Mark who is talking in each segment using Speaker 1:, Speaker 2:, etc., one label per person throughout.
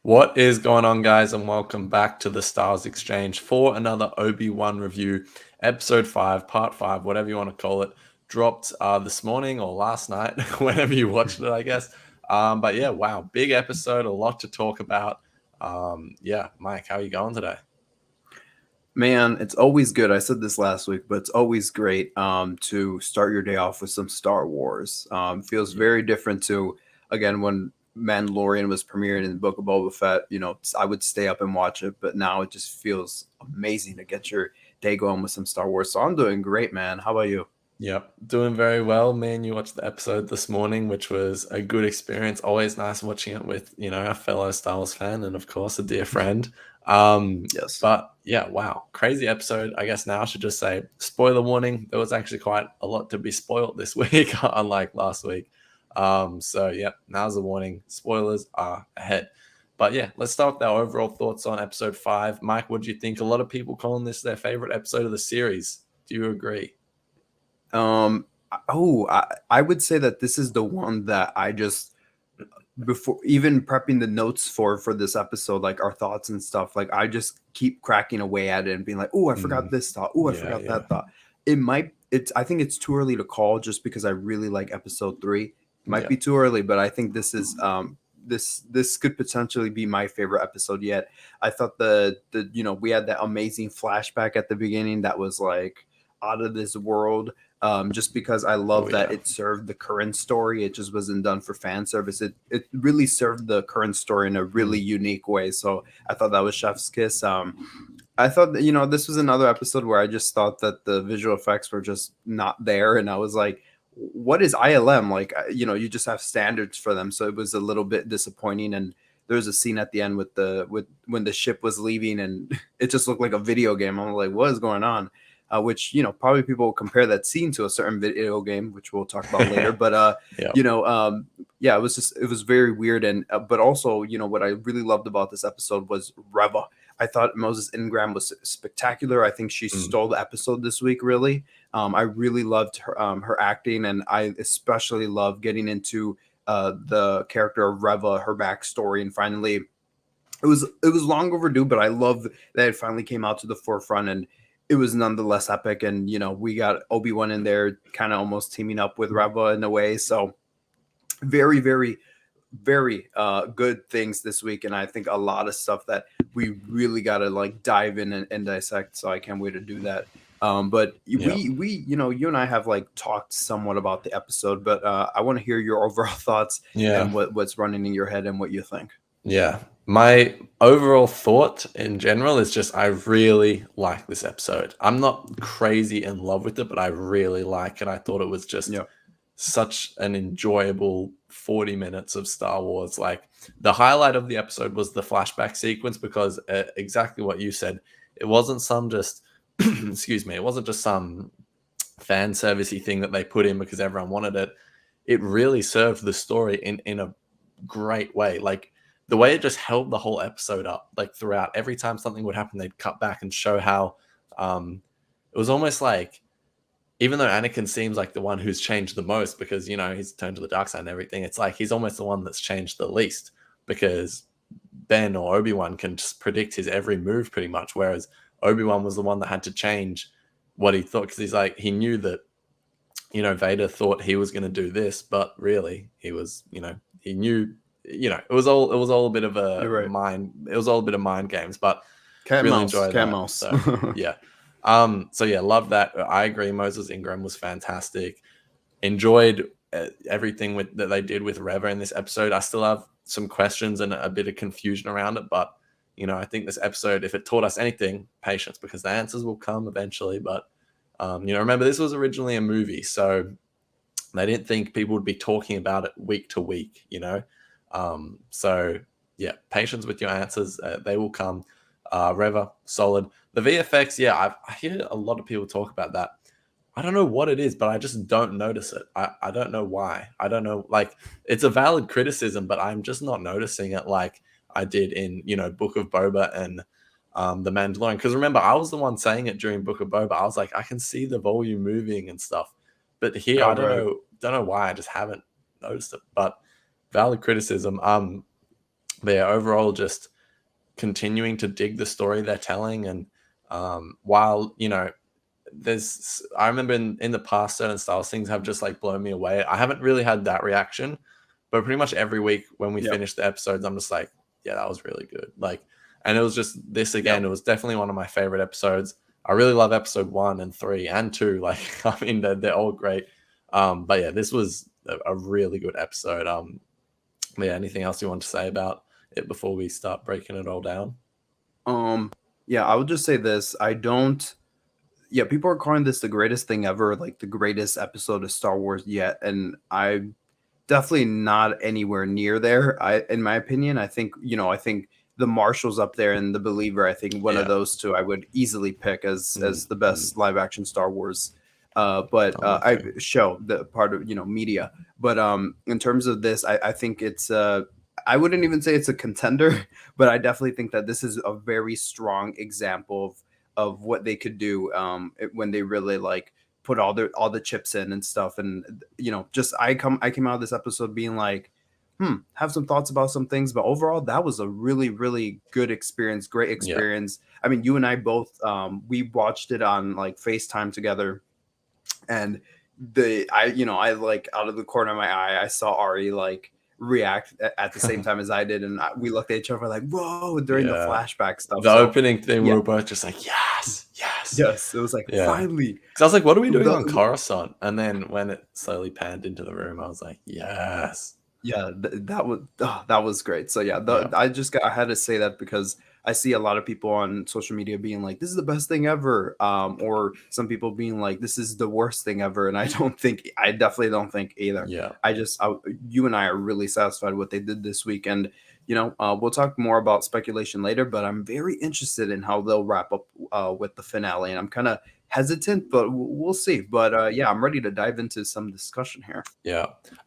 Speaker 1: What is going on, guys, and welcome back to the Stars Exchange for another Obi-Wan review, episode 5, part 5, whatever you want to call it. Dropped this morning or last night, whenever you watched it, I guess. But yeah, wow, big episode, a lot to talk about. Yeah, Mike, how are you going today?
Speaker 2: Man, it's always good. I said this last week, but it's always great to start your day off with some Star Wars. Feels
Speaker 1: Yeah,
Speaker 2: very different to, again, when Mandalorian was premiered in the Book of Boba Fett. I would stay up and watch it, but now it just feels amazing to get your day going with some Star Wars. So I'm doing great, man. How about you?
Speaker 1: yep, doing very well. Me and you watched the episode this morning, which was a good experience. Always nice watching it with, a fellow Star Wars fan and, of course, a dear friend. Um,
Speaker 2: Yes.
Speaker 1: but yeah, wow, crazy episode. I guess now I should just say spoiler warning. There was actually quite a lot to be spoiled this week, unlike last week. So yeah, now's the warning. Spoilers are ahead. But yeah, let's start with our overall thoughts on episode 5. Mike, what do you think? A lot of people calling this their favorite episode of the series. Do you agree?
Speaker 2: I would say that this is the one that I just before even prepping the notes for this episode, like our thoughts and stuff, like I just keep cracking away at it and being like, oh, I
Speaker 1: Mm,
Speaker 2: forgot this thought. Oh, I
Speaker 1: yeah,
Speaker 2: forgot
Speaker 1: yeah,
Speaker 2: that thought. I think it's too early to call just because I really like episode 3. It might
Speaker 1: yeah.
Speaker 2: be too early, but I think this is this could potentially be my favorite episode yet. I thought we had that amazing flashback at the beginning that was like out of this world. Just because I
Speaker 1: Oh
Speaker 2: love that
Speaker 1: yeah.
Speaker 2: it served the current story. It just wasn't done for fan service. It really served the current story in a really
Speaker 1: Mm,
Speaker 2: unique way. So I thought that was Chef's Kiss. I thought that, this was another episode where I just thought that the visual effects were just not there. And I was like, what is ILM? Like, you just have standards for them. So it was a little bit disappointing. And there was a scene at the end with when the ship was leaving and it just looked like a video game. I'm like, what is going on? Which probably people will compare that scene to a certain video game, which we'll talk about later. But
Speaker 1: yeah.
Speaker 2: you know, yeah, it was very weird, and but also what I really loved about this episode was Reva. I thought Moses Ingram was spectacular. I think she
Speaker 1: Mm,
Speaker 2: stole the episode this week. Really, I really loved her acting, and I especially love getting into the character of Reva, her backstory, and finally it was long overdue, but I love that it finally came out to the forefront and it was nonetheless epic. And we got Obi-Wan in there kind of almost teaming up with Reva in a way. So very, very, very good things this week. And I think a lot of stuff that we really gotta like dive in and dissect. So I can't wait to do that. But
Speaker 1: yeah.
Speaker 2: you and I have like talked somewhat about the episode, but I want to hear your overall thoughts
Speaker 1: Yeah.
Speaker 2: and what's running in your head and what you think.
Speaker 1: Yeah. My overall thought in general is just I really like this episode. I'm not crazy in love with it, but I really like it. I thought it was just
Speaker 2: Yeah.
Speaker 1: such an enjoyable 40 minutes of Star Wars. Like the highlight of the episode was the flashback sequence because exactly what you said. It wasn't some just excuse me, it wasn't just some fan servicey thing that they put in because everyone wanted it. It really served the story in a great way. Like the way it just held the whole episode up, like throughout. Every time something would happen, they'd cut back and show how it was almost like even though Anakin seems like the one who's changed the most because he's turned to the dark side and everything, it's like he's almost the one that's changed the least because Ben or Obi-Wan can just predict his every move pretty much, whereas Obi-Wan was the one that had to change what he thought because he's like he knew that Vader thought he was going to do this, but really he was, he knew, it was all a bit of a
Speaker 2: You're right.
Speaker 1: mind, it was all a bit of mind games, but
Speaker 2: Cat and
Speaker 1: really
Speaker 2: mouse,
Speaker 1: enjoy
Speaker 2: cat and
Speaker 1: that.
Speaker 2: mouse.
Speaker 1: So yeah. So yeah, love that. I agree. Moses Ingram was fantastic. Enjoyed everything that they did with Reva in this episode. I still have some questions and a bit of confusion around it, but I think this episode, if it taught us anything, patience, because the answers will come eventually. But remember this was originally a movie, so they didn't think people would be talking about it week to week. So yeah, patience with your answers, they will come. Reva, solid. The VFX, yeah, I hear a lot of people talk about that. I don't know what it is, but I just don't notice it. I don't know why. I don't know. Like, it's a valid criticism, but I'm just not noticing it like I did in, Book of Boba and The Mandalorian. Because remember, I was the one saying it during Book of Boba. I was like, I can see the volume moving and stuff. But here,
Speaker 2: Oh,
Speaker 1: I don't
Speaker 2: right.
Speaker 1: know. Don't know why. I just haven't noticed it. But valid criticism. But yeah, overall, just continuing to dig the story they're telling. And while, I remember in the past, certain Star Wars things have just like blown me away. I haven't really had that reaction, but pretty much every week when we
Speaker 2: Yep.
Speaker 1: finish the episodes, I'm just like, yeah, that was really good. Like, and it was just this again.
Speaker 2: Yep.
Speaker 1: It was definitely one of my favorite episodes. I really love episode 1 and 3 and 2. Like, I mean, they're all great. But yeah, this was a really good episode. But yeah, anything else you want to say about it before we start breaking it all down?
Speaker 2: Yeah, I would just say this. I don't Yeah, people are calling this the greatest thing ever, like the greatest episode of Star Wars yet, and I definitely not anywhere near there. In my opinion, I think the Marshall's up there and the Believer. I think one of
Speaker 1: Yeah.
Speaker 2: those two I would easily pick as the
Speaker 1: Mm.
Speaker 2: best live action Star Wars. But
Speaker 1: I'm with
Speaker 2: I
Speaker 1: you.
Speaker 2: show the part of media. But in terms of this, I think it's I wouldn't even say it's a contender, but I definitely think that this is a very strong example of what they could do when they really like put all the chips in and stuff. And just I came out of this episode being like, have some thoughts about some things, but overall that was a really really good experience, great
Speaker 1: Yeah.
Speaker 2: experience. I mean, you and I both we watched it on like FaceTime together, and I like out of the corner of my eye I saw Ari like react at the same time as I did, and we looked at each other like whoa during the
Speaker 1: Yeah.
Speaker 2: flashback stuff.
Speaker 1: The
Speaker 2: So
Speaker 1: opening thing, we
Speaker 2: yeah,
Speaker 1: were both just like, yes, yes.
Speaker 2: yes, it was like
Speaker 1: Yeah.
Speaker 2: finally
Speaker 1: Because I was like, what are we doing
Speaker 2: the
Speaker 1: on Coruscant? And then when it slowly panned into the room, I was like, yes.
Speaker 2: Yeah, that was great. So yeah,
Speaker 1: Yeah.
Speaker 2: I had to say that because I see a lot of people on social media being like, "This is the best thing ever," or some people being like, "This is the worst thing ever." And I definitely don't think either.
Speaker 1: Yeah.
Speaker 2: You and I are really satisfied with what they did this week, and we'll talk more about speculation later. But I'm very interested in how they'll wrap up with the finale, and I'm kind of hesitant, but we'll see. But yeah, I'm ready to dive into some discussion here.
Speaker 1: Yeah.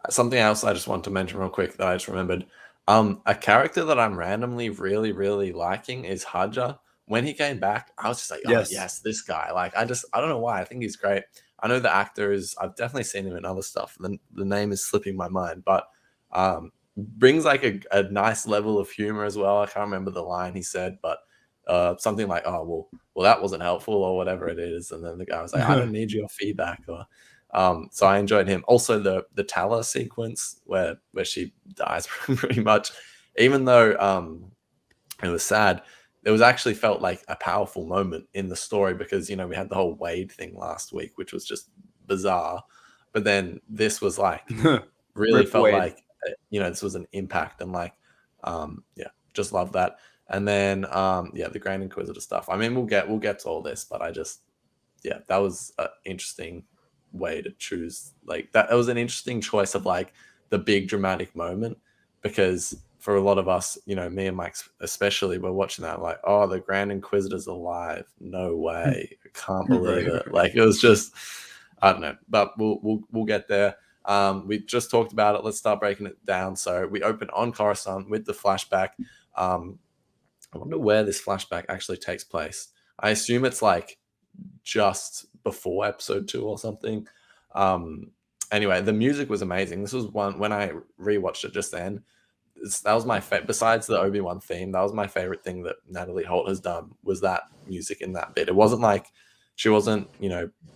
Speaker 1: Something else I just want to mention real quick that I just remembered. A character that I'm randomly really, really liking is Haja. When he came back, I was just like, oh
Speaker 2: Yes.
Speaker 1: yes, this guy. Like I don't know why. I think he's great. I know the actor is I've definitely seen him in other stuff. The name is slipping my mind, but brings like a nice level of humor as well. I can't remember the line he said, but something like, oh well that wasn't helpful or whatever it is. And then the guy was like, I don't need your feedback or so I enjoyed him. Also, the Tala sequence where she dies pretty much, even though it was sad, it was actually felt like a powerful moment in the story because we had the whole Wade thing last week, which was just bizarre. But then this was like really
Speaker 2: Rip
Speaker 1: felt
Speaker 2: Wade.
Speaker 1: like this was an impact and like yeah, just love that. And then yeah, the Grand Inquisitor stuff. I mean, we'll get to all this, but I just yeah, that was an interesting way to choose like that. It was an interesting choice of like the big dramatic moment because for a lot of us, me and Mike especially, we're watching that like, oh, the Grand Inquisitor's alive. No way. I can't believe
Speaker 2: Right.
Speaker 1: it. Like it was just, I don't know, but we'll get there. We just talked about it. Let's start breaking it down. So we open on Coruscant with the flashback. I wonder where this flashback actually takes place. I assume it's like just before episode 2 or something. Anyway, the music was amazing. This was one when I rewatched it just then. That was my besides the Obi-Wan theme. That was my favorite thing that Natalie Holt has done was that music in that bit. It wasn't like she wasn't,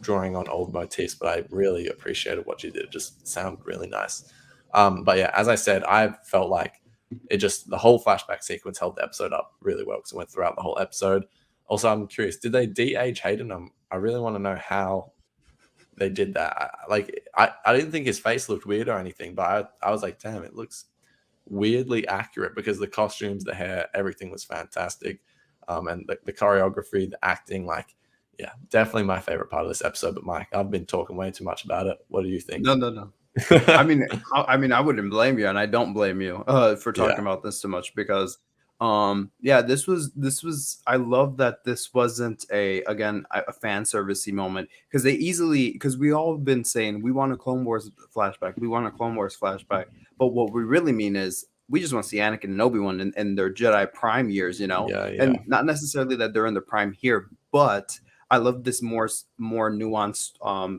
Speaker 1: drawing on old motifs, but I really appreciated what she did. It just sounded really nice. But yeah, as I said, I felt like the whole flashback sequence held the episode up really well because it went throughout the whole episode. Also, I'm curious, did they de-age Hayden? I really want to know how they did that. I didn't think his face looked weird or anything, but I was like, damn, it looks weirdly accurate because the costumes, the hair, everything was fantastic. And the choreography, the acting, like, yeah, definitely my favorite part of this episode. But Mike, I've been talking way too much about it. What do you think?
Speaker 2: No, no, no. I wouldn't blame you, and I don't blame you for talking
Speaker 1: Yeah,
Speaker 2: about this too much because, yeah, this was. I love that this wasn't a fan servicey moment because we all have been saying we want a Clone Wars flashback, we want a Clone Wars flashback, but what we really mean is we just want to see Anakin and Obi-Wan in their Jedi Prime years,
Speaker 1: yeah, yeah,
Speaker 2: and not necessarily that they're in the Prime here, but I love this more nuanced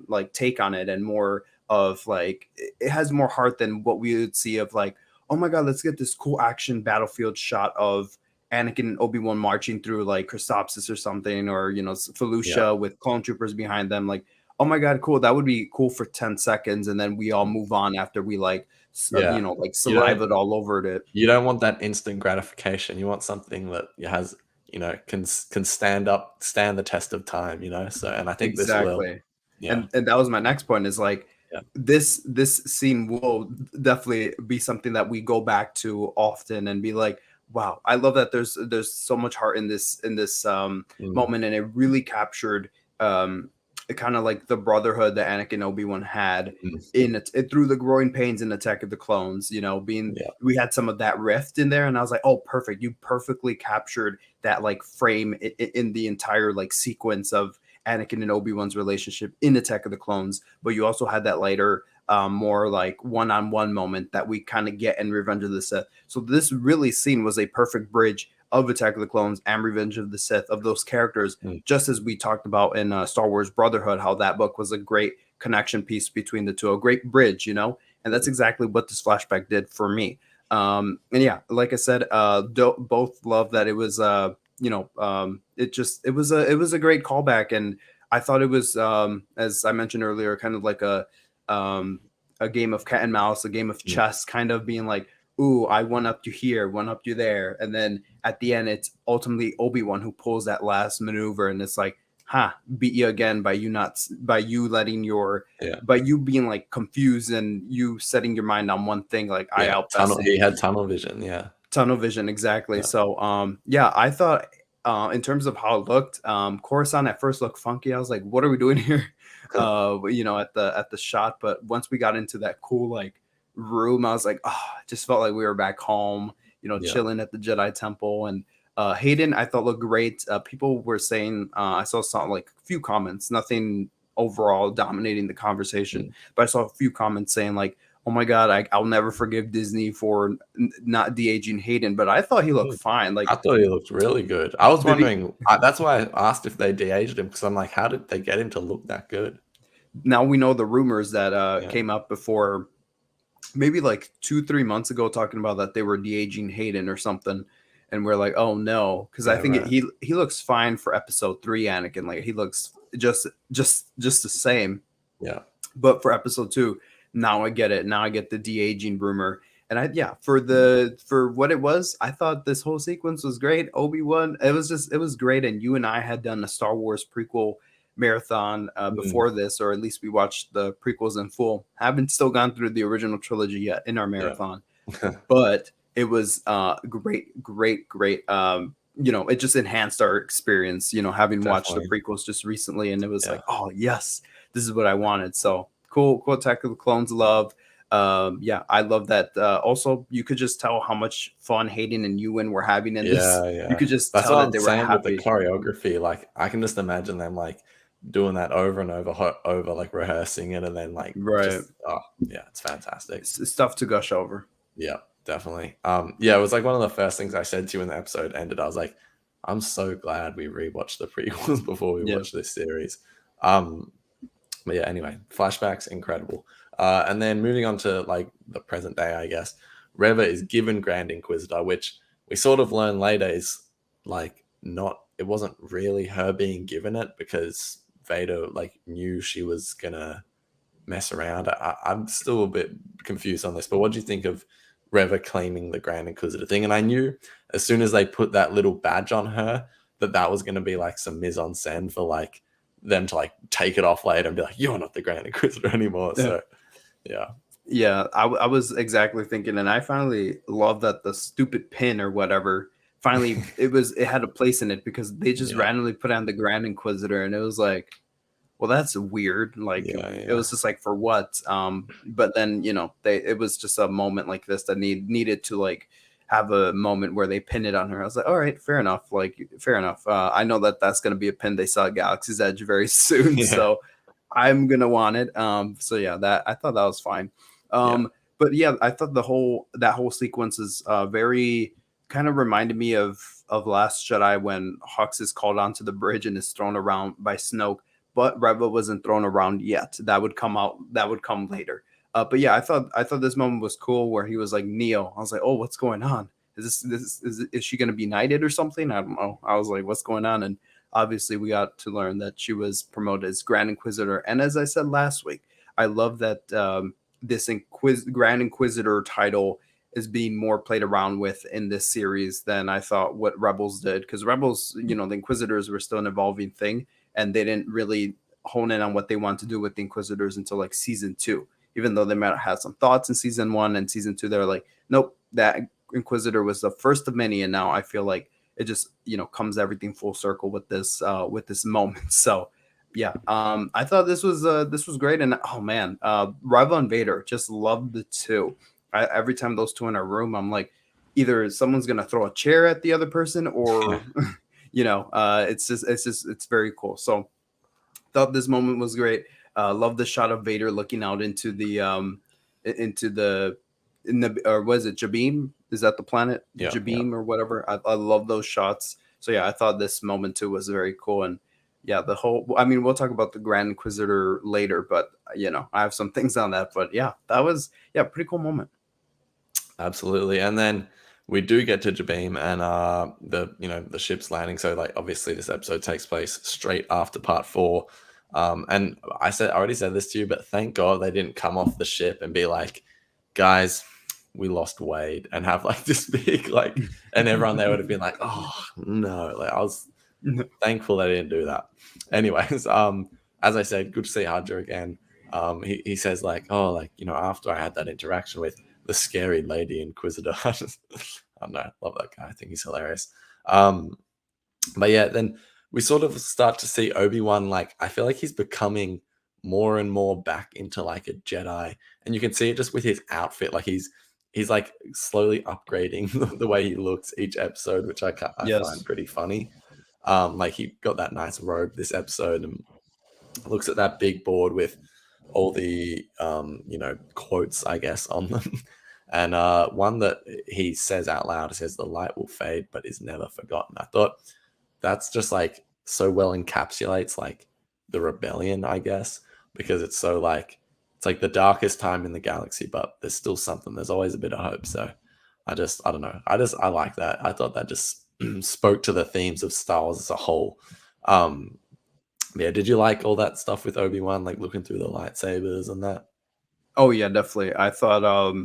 Speaker 2: like take on it and more of like it has more heart than what we would see of like, oh my god, let's get this cool action battlefield shot of Anakin and Obi-Wan marching through like Chrysopsis or something, or
Speaker 1: Yeah,
Speaker 2: Felucia with clone troopers behind them. Like, oh my god, cool. That would be cool for 10 seconds, and then we all move on after we like
Speaker 1: yeah.
Speaker 2: like
Speaker 1: You don't
Speaker 2: salivaed all over it.
Speaker 1: you don't want that instant gratification. You want something that has, can stand the test of time. So, and I think this will.
Speaker 2: Exactly.
Speaker 1: Yeah,
Speaker 2: And that was my next point, is like
Speaker 1: yeah,
Speaker 2: this scene will definitely be something that we go back to often and be like, wow, I love that there's so much heart in this
Speaker 1: mm,
Speaker 2: moment, and it really captured um kind of like the brotherhood that Anakin and Obi-Wan had
Speaker 1: mm,
Speaker 2: in it through the growing pains in Attack of the Clones, being
Speaker 1: yeah,
Speaker 2: we had some of that rift in there, and I was like, oh, perfect. You perfectly captured that like frame in the entire like sequence of Anakin and Obi-Wan's relationship in Attack of the Clones, but you also had that later, more like one-on-one moment that we kind of get in Revenge of the Sith. So this really scene was a perfect bridge of Attack of the Clones and Revenge of the Sith, of those characters,
Speaker 1: mm,
Speaker 2: just as we talked about in Star Wars Brotherhood, how that book was a great connection piece between the two, a great bridge, and that's exactly what this flashback did for me. And yeah, like I said, both love that it was it was a great callback, and I thought it was, as I mentioned earlier, kind of like um a game of cat and mouse, a game of
Speaker 1: mm.
Speaker 2: chess, kind of being like, ooh, I one up you here, one up you there, and then at the end it's ultimately Obi-Wan who pulls that last maneuver, and it's like, beat you again by you not by you letting your
Speaker 1: Yeah,
Speaker 2: by you being like confused and you setting your mind on one thing, like I
Speaker 1: yeah.
Speaker 2: outbested
Speaker 1: He
Speaker 2: you.
Speaker 1: had tunnel vision. Yeah,
Speaker 2: Tunnel vision, exactly.
Speaker 1: yeah,
Speaker 2: So, yeah, I thought, in terms of how it looked, Coruscant at first looked funky. I was like, "What are we doing here?" At the shot. But once we got into that cool like room, I was like, "Oh," it just felt like we were back home,
Speaker 1: yeah.
Speaker 2: chilling at the Jedi Temple. And Hayden, I thought looked great. People were saying, I saw some like a few comments, nothing overall dominating the conversation,
Speaker 1: Mm.
Speaker 2: but I saw a few comments saying like, oh my god, I'll never forgive Disney for not de-aging Hayden, but I thought he looked
Speaker 1: Mm.
Speaker 2: fine.
Speaker 1: I
Speaker 2: Like,
Speaker 1: thought he looked really good. I was
Speaker 2: did he?
Speaker 1: wondering. That's why I asked if they de-aged him, because I'm like, how did they get him to look that good?
Speaker 2: Now we know the rumors that
Speaker 1: Yeah,
Speaker 2: came up before, maybe like 2-3 months ago, talking about that they were de-aging Hayden or something, and we're like, oh no, because I
Speaker 1: yeah,
Speaker 2: think
Speaker 1: right.
Speaker 2: he looks fine for Episode 3, Anakin. Like he looks just the same.
Speaker 1: Yeah,
Speaker 2: But for Episode 2, now I get it. Now I get the de-aging rumor. And
Speaker 1: mm,
Speaker 2: for what it was, I thought this whole sequence was great. Obi-Wan, it was great. And you and I had done a Star Wars prequel marathon
Speaker 1: mm,
Speaker 2: before this, or at least we watched the prequels in full. Haven't still gone through the original trilogy yet in our
Speaker 1: yeah,
Speaker 2: marathon, but it was great, great, great. It just enhanced our experience, having watched the
Speaker 1: definitely.
Speaker 2: prequels just recently, and it was
Speaker 1: Yeah,
Speaker 2: like, oh yes, this is what I wanted. So cool, cool. Attack of the Clones love. Yeah, I love that. Also, you could just tell how much fun Hayden and Ewan were having in this.
Speaker 1: yeah,
Speaker 2: You
Speaker 1: yeah.
Speaker 2: could just
Speaker 1: That's
Speaker 2: tell
Speaker 1: what
Speaker 2: that
Speaker 1: I'm
Speaker 2: they were
Speaker 1: saying with the
Speaker 2: happy.
Speaker 1: choreography. Like, I can just imagine them like doing that over and over, over like rehearsing it, and then like
Speaker 2: Right.
Speaker 1: just yeah, it's fantastic.
Speaker 2: It's stuff to gush over.
Speaker 1: Yeah, definitely. Yeah, it was like one of the first things I said to you when the episode ended. I was like, I'm so glad we rewatched the prequels before we
Speaker 2: Yeah.
Speaker 1: watched this series. Um, but yeah, anyway, flashbacks, incredible. And then moving on to like the present day, I guess, Reva is given Grand Inquisitor, which we sort of learn later is like not, it wasn't really her being given it, because Vader like knew she was gonna mess around. I'm still a bit confused on this, but what do you think of Reva claiming the Grand Inquisitor thing? And I knew as soon as they put that little badge on her that was going to be like some mise en scène for like them to like take it off later and be like, you're not the Grand Inquisitor anymore.
Speaker 2: Yeah.
Speaker 1: So yeah,
Speaker 2: Yeah, I was exactly thinking, and I finally love that the stupid pin or whatever. Finally, it had a place in it, because they just
Speaker 1: yeah,
Speaker 2: randomly put on the Grand Inquisitor, and it was like, well, that's weird. Like
Speaker 1: yeah,
Speaker 2: it
Speaker 1: yeah,
Speaker 2: was just like, for what? But then it was just a moment like this that needed to like have a moment where they pin it on her. I was like, all right, fair enough. Like fair enough. I know that that's gonna be a pin they saw at Galaxy's Edge very soon,
Speaker 1: yeah,
Speaker 2: so I'm gonna want it. So yeah, that I thought that was fine.
Speaker 1: yeah,
Speaker 2: But yeah, I thought that whole sequence is very kind of reminded me of Last Jedi, when Hux is called onto the bridge and is thrown around by Snoke, but Reva wasn't thrown around yet. That would come out. That would come later. But yeah, I thought this moment was cool where he was like Neo. I was like, oh, what's going on? Is she going to be knighted or something? I don't know. I was like, what's going on? And obviously, we got to learn that she was promoted as Grand Inquisitor. And as I said last week, I love that this Grand Inquisitor title is being more played around with in this series than I thought what Rebels did. Because Rebels, the Inquisitors were still an evolving thing, and they didn't really hone in on what they want to do with the Inquisitors until like season 2. Even though they might have had some thoughts in season 1 and season 2, they're like, nope, that Inquisitor was the first of many, and now I feel like it just comes everything full circle with this moment. So yeah, I thought this was great, and oh man, Reva and Vader, just loved the two. Every time those two in a room, I'm like, either someone's gonna throw a chair at the other person, or it's very cool. So thought this moment was great. Love the shot of Vader looking out into the in the or was it Jabim? Is that the planet
Speaker 1: Yeah,
Speaker 2: Jabim or whatever? I love those shots. So yeah, I thought this moment too was very cool. And yeah, the whole. I mean, we'll talk about the Grand Inquisitor later, but I have some things on that. But yeah, that was pretty cool moment.
Speaker 1: absolutely. And then we do get to Jabim and the ship's landing. So like obviously this episode takes place straight after part 4. And I already said this to you, but thank God they didn't come off the ship and be like, guys, we lost Wade, and have like this big like, and everyone there would have been like, oh no, like I was thankful they didn't do that. Anyways, as I said, good to see Hadja again. He says like, oh, like after I had that interaction with the scary lady Inquisitor, I don't know, love that guy. I think he's hilarious. But yeah, then we sort of start to see Obi-Wan, like, I feel like he's becoming more and more back into like a Jedi. And you can see it just with his outfit. Like he's like slowly upgrading the way he looks each episode, which I
Speaker 2: Yes.
Speaker 1: find pretty funny. Like he got that nice robe this episode and looks at that big board with all the quotes, I guess, on them. And one that he says out loud, it says, "The light will fade, but is never forgotten." I thought that's just like so well encapsulates like the rebellion, I guess, because it's so like it's like the darkest time in the galaxy, but there's still something. There's always a bit of hope. So I don't know. I like that. I thought that just spoke to the themes of Star Wars as a whole. Yeah, did you like all that stuff with Obi-Wan, like looking through the lightsabers and that?
Speaker 2: Oh yeah, definitely. I thought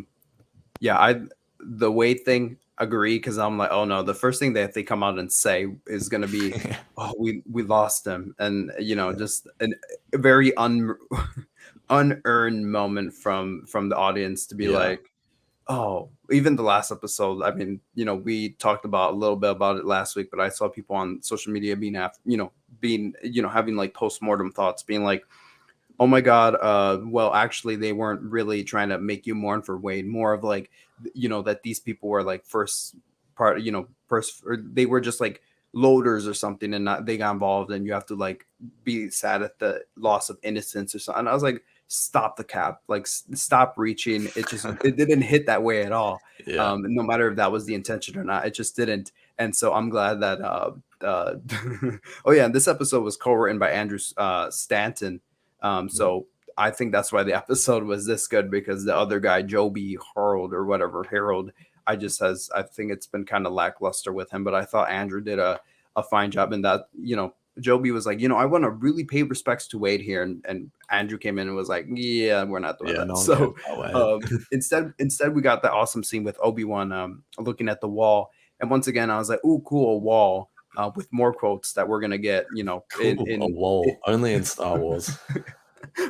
Speaker 2: yeah, the Wade thing, agree, because I'm like, oh no, the first thing that they come out and say is gonna be, oh, we lost him, and just a very unearned moment from the audience to be
Speaker 1: Yeah.
Speaker 2: like, oh, even the last episode. I mean, we talked about a little bit about it last week, but I saw people on social media being having like postmortem thoughts, being like, oh my god, well actually they weren't really trying to make you mourn for Wade, more of like that these people were like first part, first, or they were just like loaders or something, and not they got involved, and you have to like be sad at the loss of innocence or something. And I was like, stop the cap, like stop reaching. It didn't hit that way at all.
Speaker 1: Yeah.
Speaker 2: No matter if that was the intention or not, it just didn't. And so I'm glad that oh yeah, this episode was co-written by Andrew Stanton. So I think that's why the episode was this good, because the other guy, Joby Harold or whatever, Harold, I think it's been kind of lackluster with him, but I thought Andrew did a fine job in that. Joby was like, I want to really pay respects to Wade here. And Andrew came in and was like, yeah, we're not doing that.
Speaker 1: No one
Speaker 2: So
Speaker 1: cares about Wade.
Speaker 2: instead we got the awesome scene with Obi-Wan looking at the wall. And once again, I was like, ooh, cool, a wall. With more quotes that we're gonna get,
Speaker 1: Cool, a wall. Only in Star Wars.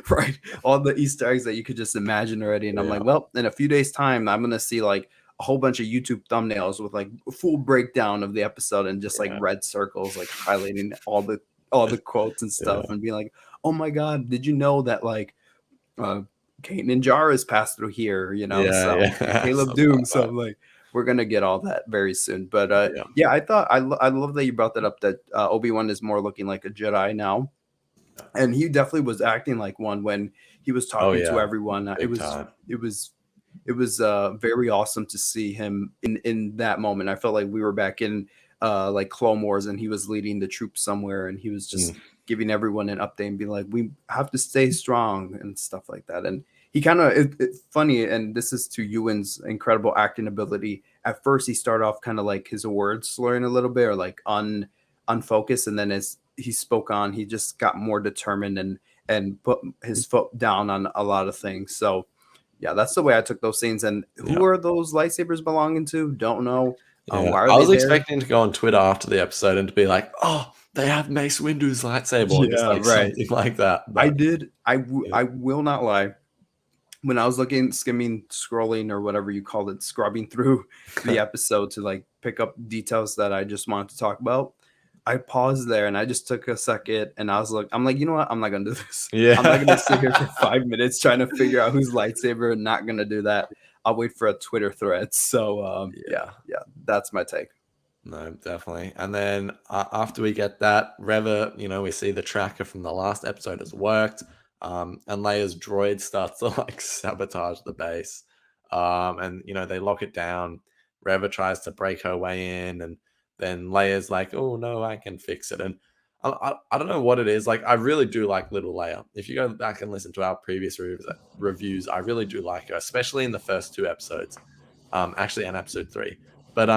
Speaker 2: right, all the Easter eggs that you could just imagine already. And I'm
Speaker 1: Yeah.
Speaker 2: like, well, in a few days time, I'm gonna see like a whole bunch of YouTube thumbnails with like a full breakdown of the episode, and just like
Speaker 1: Yeah.
Speaker 2: red circles like highlighting all the quotes and stuff,
Speaker 1: Yeah.
Speaker 2: and be like, oh my god, did you know that like Kate and Jara's passed through here,
Speaker 1: Yeah,
Speaker 2: so
Speaker 1: yeah.
Speaker 2: Caleb
Speaker 1: Something
Speaker 2: Doom.
Speaker 1: like
Speaker 2: So
Speaker 1: that.
Speaker 2: I'm like, we're gonna get all that very soon. But
Speaker 1: Yeah.
Speaker 2: yeah, I thought I love that you brought that up, that Obi-Wan is more looking like a Jedi now. And he definitely was acting like one when he was
Speaker 1: Oh
Speaker 2: talking to
Speaker 1: yeah.
Speaker 2: everyone.
Speaker 1: Big time.
Speaker 2: It was very awesome to see him in that moment. I felt like we were back in like Clone Wars, and he was leading the troops somewhere, and he was just giving everyone an update and being like, we have to stay strong and stuff like that. And he kind of funny, and this is to Ewan's incredible acting ability. At first, he started off kind of like his words slurring a little bit, or like unfocused, and then as he spoke on, he just got more determined and put his foot down on a lot of things. So yeah, that's the way I took those scenes. And
Speaker 1: Yeah.
Speaker 2: who are those lightsabers belonging to? Don't know.
Speaker 1: Yeah,
Speaker 2: Why are
Speaker 1: I
Speaker 2: they
Speaker 1: was
Speaker 2: there?
Speaker 1: expecting to go on Twitter after the episode and to be like, "Oh, they have Mace Windu's lightsaber," or just
Speaker 2: Yeah,
Speaker 1: like
Speaker 2: right.
Speaker 1: something like that.
Speaker 2: I
Speaker 1: But
Speaker 2: did.
Speaker 1: yeah,
Speaker 2: I will not lie. When I was looking, skimming, scrolling, or whatever you call it, scrubbing through the episode to like pick up details that I just wanted to talk about, I paused there and I just took a second and I was like, I'm like, you know what? I'm not gonna do this. I'm not gonna sit here for
Speaker 1: yeah.
Speaker 2: 5 minutes trying to figure out whose lightsaber. Not gonna do that. I'll wait for a Twitter thread. So yeah,
Speaker 1: Yeah.
Speaker 2: yeah, that's my take.
Speaker 1: No, definitely. And then after we get that, Reva, we see the tracker from the last episode has worked. And Leia's droid starts to like sabotage the base. And they lock it down. Reva tries to break her way in, and then Leia's like, "Oh no, I can fix it." And I don't know what it is. Like, I really do like little Leia. If you go back and listen to our previous reviews, I really do like her, especially in the first two episodes. Actually, and episode 3. But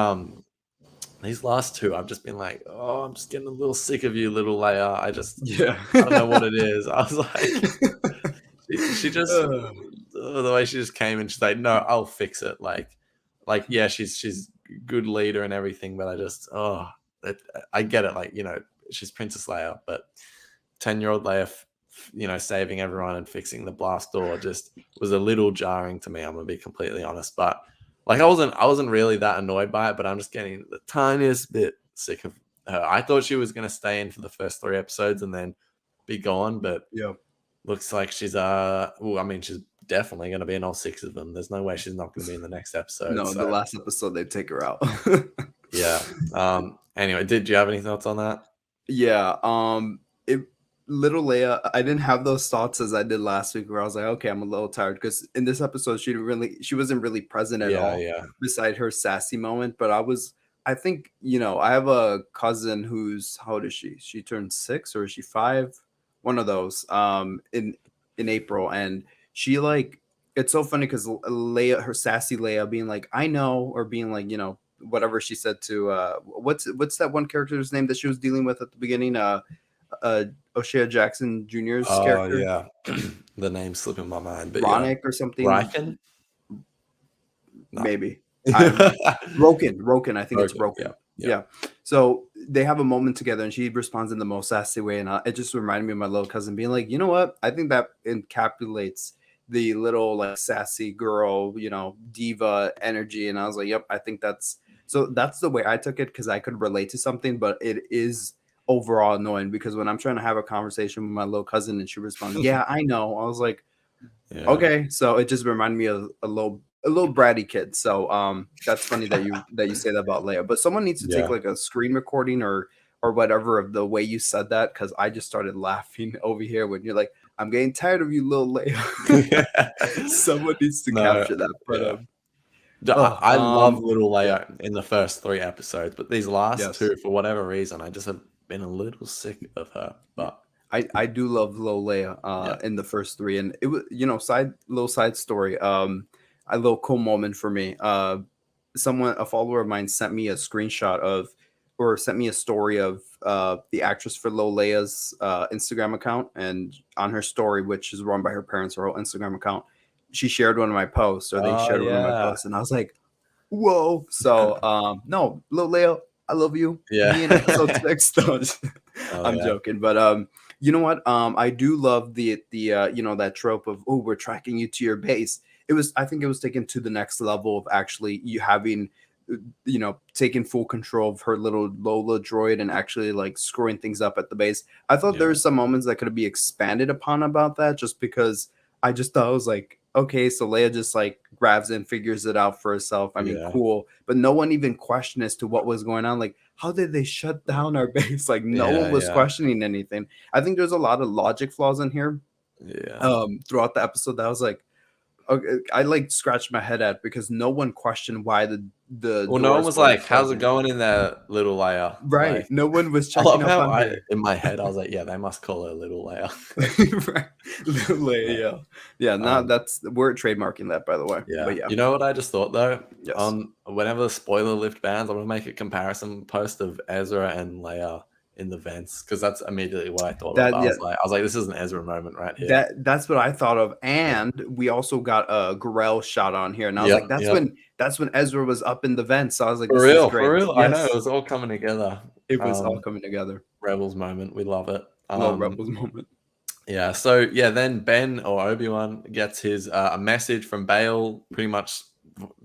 Speaker 1: these last two, I've just been like, "Oh, I'm just getting a little sick of you, little Leia."
Speaker 2: Yeah.
Speaker 1: I don't know what it is. I was like, she just
Speaker 2: Uh,
Speaker 1: the way she just came and she's like, "No, I'll fix it." Like yeah, she's good leader and everything, but I get it. Like she's Princess Leia, but 10-year-old Leia, saving everyone and fixing the blast door just was a little jarring to me. I'm gonna be completely honest, but like I wasn't really that annoyed by it, but I'm just getting the tiniest bit sick of her. I thought she was gonna stay in for the first 3 episodes and then be gone, but
Speaker 2: yeah.
Speaker 1: looks like she's she's definitely gonna be in all 6 of them. There's no way she's not gonna be in the next episode.
Speaker 2: No, the
Speaker 1: So
Speaker 2: last episode they take her out.
Speaker 1: yeah. Anyway, did you have any thoughts on that?
Speaker 2: Yeah, it little Leia, I didn't have those thoughts as I did last week where I was like, okay, I'm a little tired because in this episode she wasn't really present at
Speaker 1: Yeah,
Speaker 2: all
Speaker 1: yeah.
Speaker 2: beside her sassy moment. But I think, I have a cousin who's how old is she? She turned 6 or is she 5? One of those, in April. And she like it's so funny because Leia, her sassy Leia being like, I know, or being like, whatever she said to what's that one character's name that she was dealing with at the beginning, uh O'Shea Jackson Jr.'s
Speaker 1: Oh
Speaker 2: character,
Speaker 1: yeah. The name's slipping my mind, but yeah.
Speaker 2: Ronick or something,
Speaker 1: Riken? No.
Speaker 2: maybe. I Roken, I think it's
Speaker 1: Okay, yeah,
Speaker 2: Roken.
Speaker 1: yeah.
Speaker 2: Yeah. So they have a moment together and she responds in the most sassy way, and it just reminded me of my little cousin being like, you know what, I think that encapsulates the little like sassy girl, diva energy. And I was like, yep, I think that's the way I took it, because I could relate to something, but it is overall annoying because when I'm trying to have a conversation with my little cousin and she responds, yeah, I know, I was like,
Speaker 1: Yeah.
Speaker 2: okay. So it just reminded me of a little bratty kid. So that's funny that you say that about Leia. But someone needs to take
Speaker 1: Yeah.
Speaker 2: like a screen recording or whatever of the way you said that, because I just started laughing over here when you're like, I'm getting tired of you, little Leia. Someone needs to
Speaker 1: No,
Speaker 2: capture that. But
Speaker 1: yeah. I love Little
Speaker 2: yeah,
Speaker 1: Leia in the first 3 episodes, but these last
Speaker 2: yes.
Speaker 1: 2, for whatever reason, I just have been a little sick of her.
Speaker 2: Yeah.
Speaker 1: But
Speaker 2: I do love Lil Leia
Speaker 1: yeah.
Speaker 2: in the first 3, and it was, side story, a little cool moment for me. A follower of mine sent me a screenshot of, or sent me a story of the actress for Lil Leia's Instagram account, and on her story, which is run by her parents, her whole Instagram account, she shared one of my posts, or they
Speaker 1: Oh,
Speaker 2: shared one of my
Speaker 1: yeah.
Speaker 2: posts, and I was like, whoa. So no, Lil Leia, I love you.
Speaker 1: Yeah.
Speaker 2: Me in episode 6. Don't.
Speaker 1: Oh,
Speaker 2: I'm
Speaker 1: yeah.
Speaker 2: joking, but you know what? I do love the that trope of, oh, we're tracking you to your base. I think it was taken to the next level of actually you having, taking full control of her little Lola droid and actually like screwing things up at the base. I thought there
Speaker 1: Yeah.
Speaker 2: were some moments that could be expanded upon about that, just because I just thought it was like, okay, so Leia just like grabs it and figures it out for herself. I mean,
Speaker 1: Yeah.
Speaker 2: cool, but no one even questioned as to what was going on. Like, how did they shut down our base? Like, no one
Speaker 1: Yeah,
Speaker 2: was
Speaker 1: yeah.
Speaker 2: questioning anything. I think there's a lot of logic flaws in here
Speaker 1: Yeah.
Speaker 2: throughout the episode that I was like, okay, I like scratched my head at, because no one questioned why the
Speaker 1: Well, no one
Speaker 2: doors
Speaker 1: was
Speaker 2: were
Speaker 1: like, "How's it
Speaker 2: closing.
Speaker 1: going in there, little Leia?"
Speaker 2: Right.
Speaker 1: Like,
Speaker 2: No one was
Speaker 1: I
Speaker 2: checking
Speaker 1: love
Speaker 2: up
Speaker 1: how
Speaker 2: on her.
Speaker 1: in my head I was like, "Yeah, they must call her little Leia."
Speaker 2: Right. Literally,
Speaker 1: Yeah.
Speaker 2: yeah. Yeah, no,
Speaker 1: Um,
Speaker 2: that's we're trademarking that, by the way.
Speaker 1: yeah.
Speaker 2: But yeah,
Speaker 1: You know what I just thought though?
Speaker 2: yes.
Speaker 1: On whenever the spoiler lift bans, I'm gonna make a comparison post of Ezra and Leia in the vents because that's immediately what I thought of.
Speaker 2: That yeah,
Speaker 1: I was like, this is an Ezra moment right here.
Speaker 2: that's what I thought of.
Speaker 1: Yeah.
Speaker 2: And we also got a Gorel shot on here. And I was like,
Speaker 1: Yep. Yep.
Speaker 2: that's when Ezra was up in the vents. So I was like,
Speaker 1: For
Speaker 2: this is
Speaker 1: real.
Speaker 2: great.
Speaker 1: For real. I know it
Speaker 2: Yes.
Speaker 1: was all coming together.
Speaker 2: It was all coming together.
Speaker 1: Rebels moment. We love it.
Speaker 2: Little Rebels moment.
Speaker 1: Yeah. So yeah, then Ben or Obi-Wan gets his a message from Bale, pretty much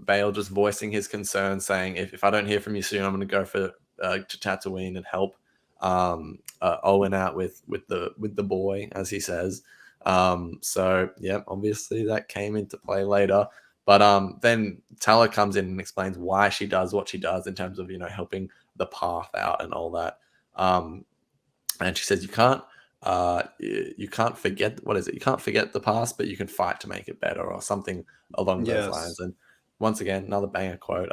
Speaker 1: Bale just voicing his concern, saying if I don't hear from you soon, I'm going to go for to Tatooine and help Owen out with the boy, as he says. So yeah, obviously that came into play later. But then Tala comes in and explains why she does what she does in terms of helping the path out and all that. And she says you can't forget, what is it? You can't forget the past, but you can fight to make it better, or something along those lines.
Speaker 2: Yes.
Speaker 1: And once again, another banger quote.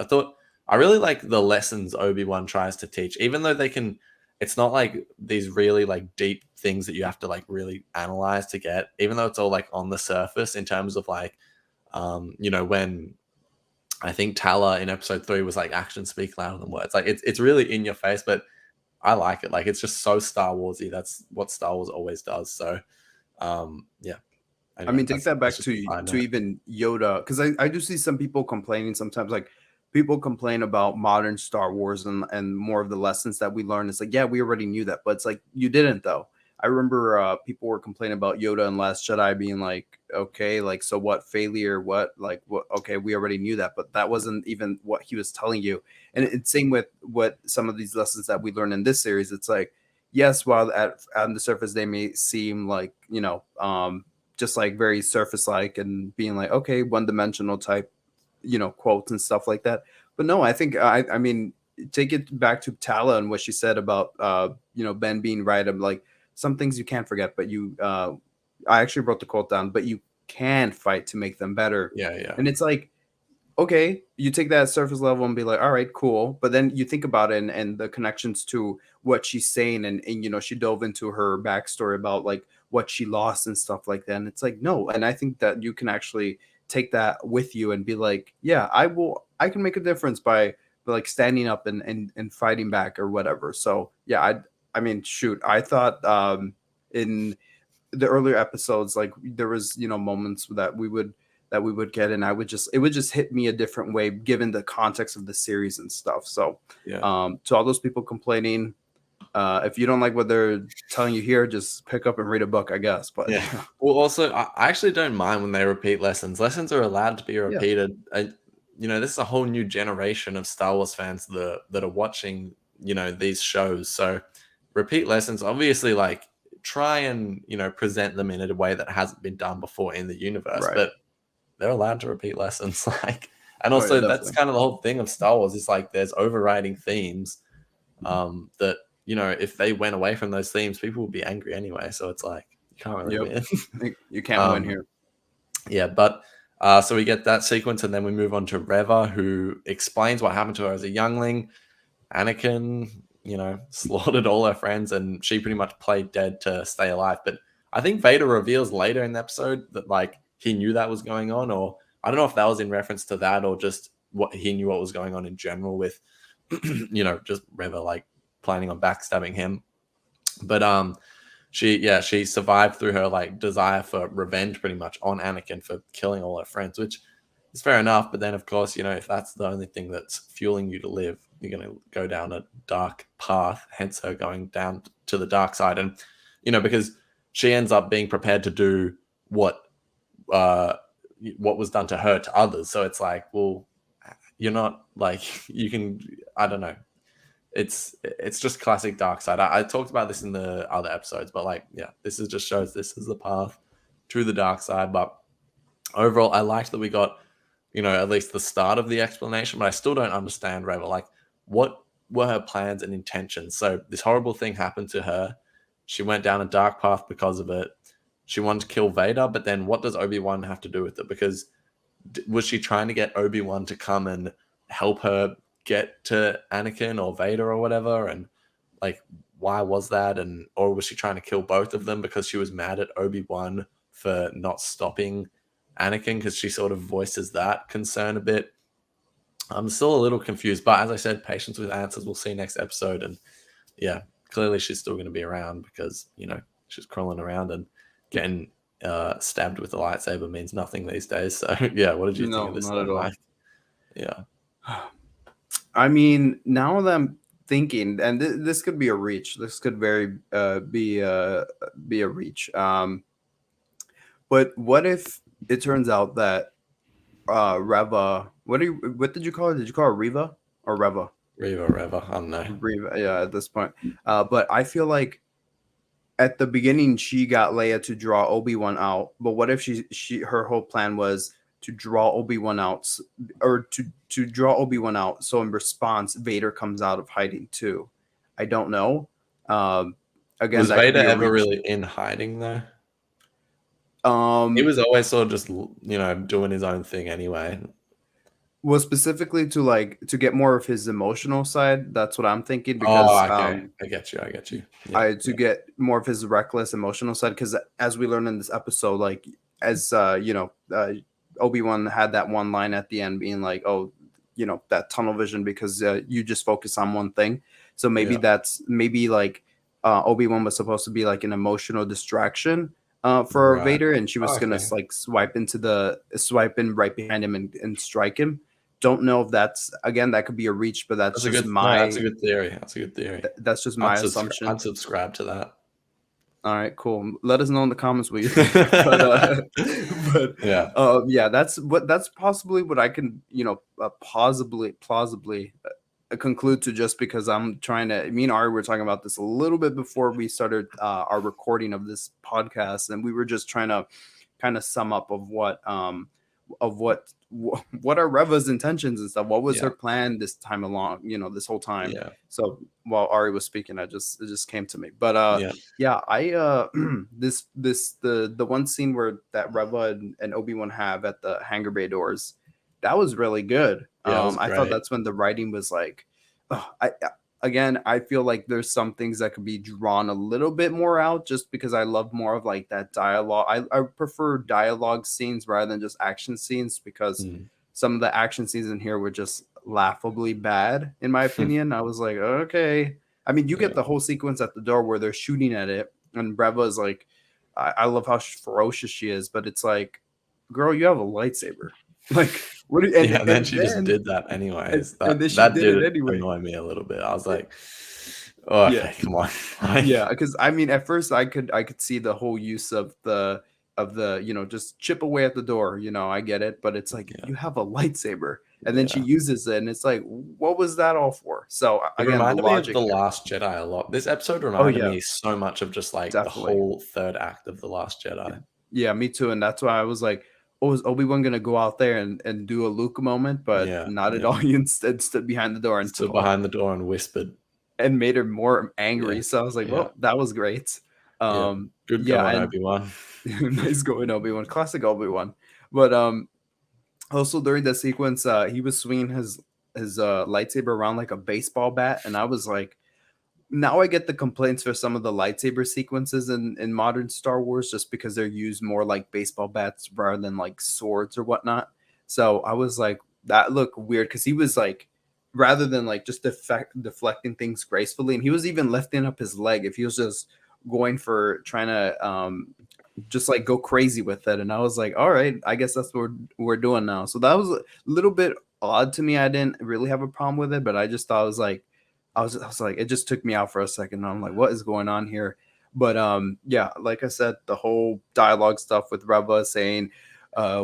Speaker 1: I really like the lessons Obi-Wan tries to teach, even though they can. It's not like these really like deep things that you have to like really analyze to get, even though it's all like on the surface in terms of like, when I think Tala in episode 3 was like actions speak louder than words. Like it's really in your face, but I like it. Like it's just so Star Warsy. That's what Star Wars always does. So, yeah.
Speaker 2: I
Speaker 1: Anyway,
Speaker 2: mean, take that back
Speaker 1: that's just a side
Speaker 2: to
Speaker 1: note.
Speaker 2: even Yoda, because I do see some people complaining sometimes, like people complain about modern Star Wars and more of the lessons that we learn. It's like, yeah, we already knew that, but it's like you didn't though. I remember people were complaining about Yoda and Last Jedi being like, okay, like so what failure, what like what? Okay, we already knew that, but that wasn't even what he was telling you. And it's same with what some of these lessons that we learn in this series. It's like, yes, while on the surface they may seem like just like very surface like and being like okay one dimensional type quotes and stuff like that, but no, I think I mean take it back to Tala and what she said about Ben being right. I'm like some things you can't forget, but I actually wrote the quote down, but you can fight to make them better.
Speaker 1: Yeah, yeah,
Speaker 2: And it's like okay, you take that surface level and be like, all right, cool. But then you think about it and the connections to what she's saying, and she dove into her backstory about like what she lost and stuff like that. And it's like, no. And I think that you can actually take that with you and be like, yeah, I can make a difference by like standing up and fighting back or whatever. So yeah, I mean, shoot, I thought in the earlier episodes, like there was moments that we would get, and it would just hit me a different way given the context of the series and stuff. So
Speaker 1: yeah,
Speaker 2: to all those people complaining, if you don't like what they're telling you here, just pick up and read a book, I guess. But
Speaker 1: yeah. Well, also, I actually don't mind when they repeat lessons. Lessons are allowed to be
Speaker 2: yeah,
Speaker 1: repeated. This is a whole new generation of Star Wars fans that are watching, these shows. So repeat lessons, obviously, like try and present them in a way that hasn't been done before in the universe,
Speaker 2: right.
Speaker 1: but they're allowed to repeat lessons. Like, and
Speaker 2: Oh yeah,
Speaker 1: also that's
Speaker 2: definitely.
Speaker 1: kind of the whole thing of Star Wars. Is like there's overriding themes that if they went away from those themes, people would be angry anyway. So it's like you can't really
Speaker 2: Yep.
Speaker 1: win.
Speaker 2: You can't win
Speaker 1: um,
Speaker 2: here.
Speaker 1: yeah, but so we get that sequence, and then we move on to Reva, who explains what happened to her as a youngling. Anakin, slaughtered all her friends, and she pretty much played dead to stay alive. But I think Vader reveals later in the episode that like he knew that was going on, or I don't know if that was in reference to that or just what he knew what was going on in general with, just Reva like planning on backstabbing him. But she survived through her like desire for revenge pretty much on Anakin for killing all her friends, which is fair enough. But then of course, if that's the only thing that's fueling you to live, you're going to go down a dark path, hence her going down to the dark side. And because she ends up being prepared to do what uh what was done to her to others. So it's like, well, you're not like you can, I don't know, it's just classic dark side. I talked about this in the other episodes, but like, yeah, this is just shows this is the path to the dark side. But overall, I liked that we got, at least the start of the explanation, but I still don't understand Reva. Like, what were her plans and intentions? So this horrible thing happened to her. She went down a dark path because of it. She wanted to kill Vader, but then what does Obi-Wan have to do with it? Because was she trying to get Obi-Wan to come and help her get to Anakin or Vader or whatever, and like why was that, and or was she trying to kill both of them because she was mad at Obi-Wan for not stopping Anakin, because she sort of voices that concern a bit. I'm still a little confused, but as I said, patience with answers. We'll see next episode, and yeah, clearly she's still going to be around because she's crawling around, and getting stabbed with a lightsaber means nothing these days. So yeah, what did you think
Speaker 2: No,
Speaker 1: of this
Speaker 2: not at all.
Speaker 1: Mike? Yeah.
Speaker 2: I mean, now that I'm thinking, and this could be a reach. This could very be a reach. But what if it turns out that Reva, what did you call her? Did you call her Riva or Reva?
Speaker 1: Reva, I don't know.
Speaker 2: Riva, yeah, at this point. But I feel like at the beginning she got Leia to draw Obi-Wan out. But what if her whole plan was to draw Obi-Wan out, or to draw Obi-Wan out, so in response Vader comes out of hiding too? I don't know. Again,
Speaker 1: Was
Speaker 2: that could
Speaker 1: Vader
Speaker 2: be a
Speaker 1: ever
Speaker 2: reach.
Speaker 1: really in hiding though? He was always sort of just doing his own thing anyway.
Speaker 2: Well, specifically to get more of his emotional side. That's what I'm thinking, because
Speaker 1: Oh, okay. I get you. Yeah,
Speaker 2: to get more of his reckless emotional side, because as we learned in this episode, like as Obi-Wan had that one line at the end being like, oh, that tunnel vision, because you just focus on one thing. So maybe
Speaker 1: yeah.
Speaker 2: that's like Obi-Wan was supposed to be like an emotional distraction for
Speaker 1: Right.
Speaker 2: Vader, and she was gonna
Speaker 1: Okay.
Speaker 2: like swipe in right behind him and strike him. Don't know if that's, again, that could be a reach, but that's just
Speaker 1: That's
Speaker 2: my
Speaker 1: a good theory. That's a good theory.
Speaker 2: that's just
Speaker 1: I'd
Speaker 2: my assumption.
Speaker 1: subscribe to that.
Speaker 2: All right, cool. Let us know in the comments what you think. But
Speaker 1: Yeah.
Speaker 2: yeah, that's possibly what I can, plausibly conclude to, just because I'm trying to. Me and Ari were talking about this a little bit before we started our recording of this podcast, and we were just trying to kind of sum up of what are Reva's intentions and stuff. What was her plan this time along, this whole time?
Speaker 1: Yeah.
Speaker 2: So while Ari was speaking, it just came to me. But I the one scene where that Reva and Obi-Wan have at the hangar bay doors, that was really good.
Speaker 1: Yeah, it was
Speaker 2: I thought
Speaker 1: great.
Speaker 2: that's when the writing was like, I feel like there's some things that could be drawn a little bit more out, just because I love more of like that dialogue. I prefer dialogue scenes rather than just action scenes, because some of the action scenes in here were just laughably bad, in my opinion. I was like, okay. I mean, you get the whole sequence at the door where they're shooting at it, and Breva is like, I love how ferocious she is, but it's like, girl, you have a lightsaber. Like, what?
Speaker 1: Then she just did that anyways.
Speaker 2: And then she
Speaker 1: that
Speaker 2: did it anyway.
Speaker 1: annoy me a little bit. I was like, oh, okay, come on.
Speaker 2: Yeah, because I mean, at first I could see the whole use of the just chip away at the door. I get it, but it's like, you have a lightsaber, and then she uses it, and it's like, what was that all for? So
Speaker 1: It
Speaker 2: again,
Speaker 1: reminded me of The Last Jedi a lot. This episode reminded me so much of just like
Speaker 2: definitely
Speaker 1: the whole third act of The Last Jedi.
Speaker 2: Yeah, me too, and that's why I was like, oh, is Obi-Wan gonna go out there and do a Luke moment? But not at all. He instead stood behind the door
Speaker 1: and whispered
Speaker 2: and made her more angry. So I was like, well, that was great.
Speaker 1: Good going, Obi-Wan.
Speaker 2: Nice going, Obi-Wan. Classic Obi-Wan. But also during that sequence, he was swinging his lightsaber around like a baseball bat, and I was like, now I get the complaints for some of the lightsaber sequences in modern Star Wars, just because they're used more like baseball bats rather than like swords or whatnot. So I was like, that looked weird, because he was like, rather than like just deflecting things gracefully, and he was even lifting up his leg, if he was just going for trying to just like go crazy with it. And I was like, all right, I guess that's what we're doing now. So that was a little bit odd to me. I didn't really have a problem with it, but I just thought it was like, I was like, it just took me out for a second. And I'm like, what is going on here? But yeah, like I said, the whole dialogue stuff with Reva saying,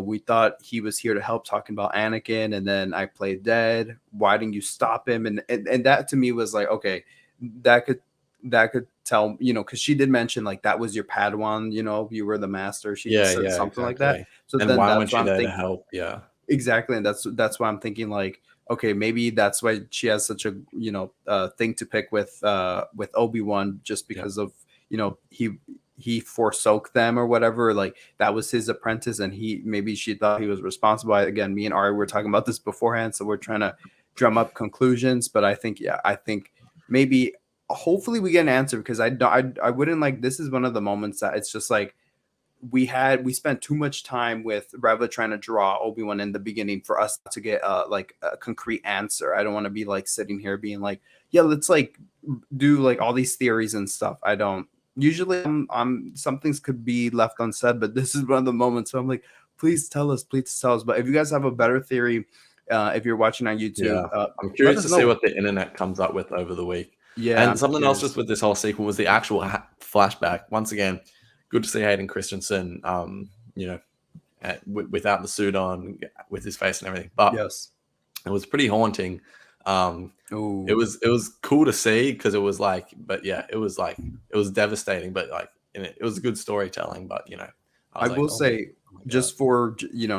Speaker 2: we thought he was here to help, talking about Anakin, and then I played dead. Why didn't you stop him? And that to me was like, okay, that could tell, because she did mention like that was your Padawan, you were the master. She said something like that. So
Speaker 1: and
Speaker 2: then
Speaker 1: why
Speaker 2: that's
Speaker 1: went she there to help? Yeah,
Speaker 2: exactly. And that's why I'm thinking like, okay, maybe that's why she has such a thing to pick with Obi-Wan, just because of he he forsook them or whatever. Like that was his apprentice, and maybe she thought he was responsible. Again, me and Ari were talking about this beforehand, so we're trying to drum up conclusions. But I think maybe hopefully we get an answer, because I wouldn't like, this is one of the moments that it's just like we spent too much time with Reva trying to draw Obi-Wan in the beginning for us to get like a concrete answer. I don't want to be like sitting here being like, yeah, let's like do like all these theories and stuff. I don't usually I'm some things could be left unsaid, but this is one of the moments where I'm like, please tell us. But if you guys have a better theory, if you're watching on YouTube,
Speaker 1: I'm
Speaker 2: let
Speaker 1: curious
Speaker 2: us
Speaker 1: to see
Speaker 2: know.
Speaker 1: what the internet comes up with over the week.
Speaker 2: Yeah,
Speaker 1: And
Speaker 2: I'm
Speaker 1: something else
Speaker 2: curious.
Speaker 1: just with this whole sequel was the actual flashback. Once again, good to see Hayden Christensen, without the suit on, with his face and everything. But
Speaker 2: Yes.
Speaker 1: it was pretty haunting. It
Speaker 2: Oh,
Speaker 1: was cool to see, because it was like, but yeah, it was devastating, but like it was good storytelling. But I
Speaker 2: I
Speaker 1: was like,
Speaker 2: will
Speaker 1: oh
Speaker 2: say,
Speaker 1: my god,
Speaker 2: just for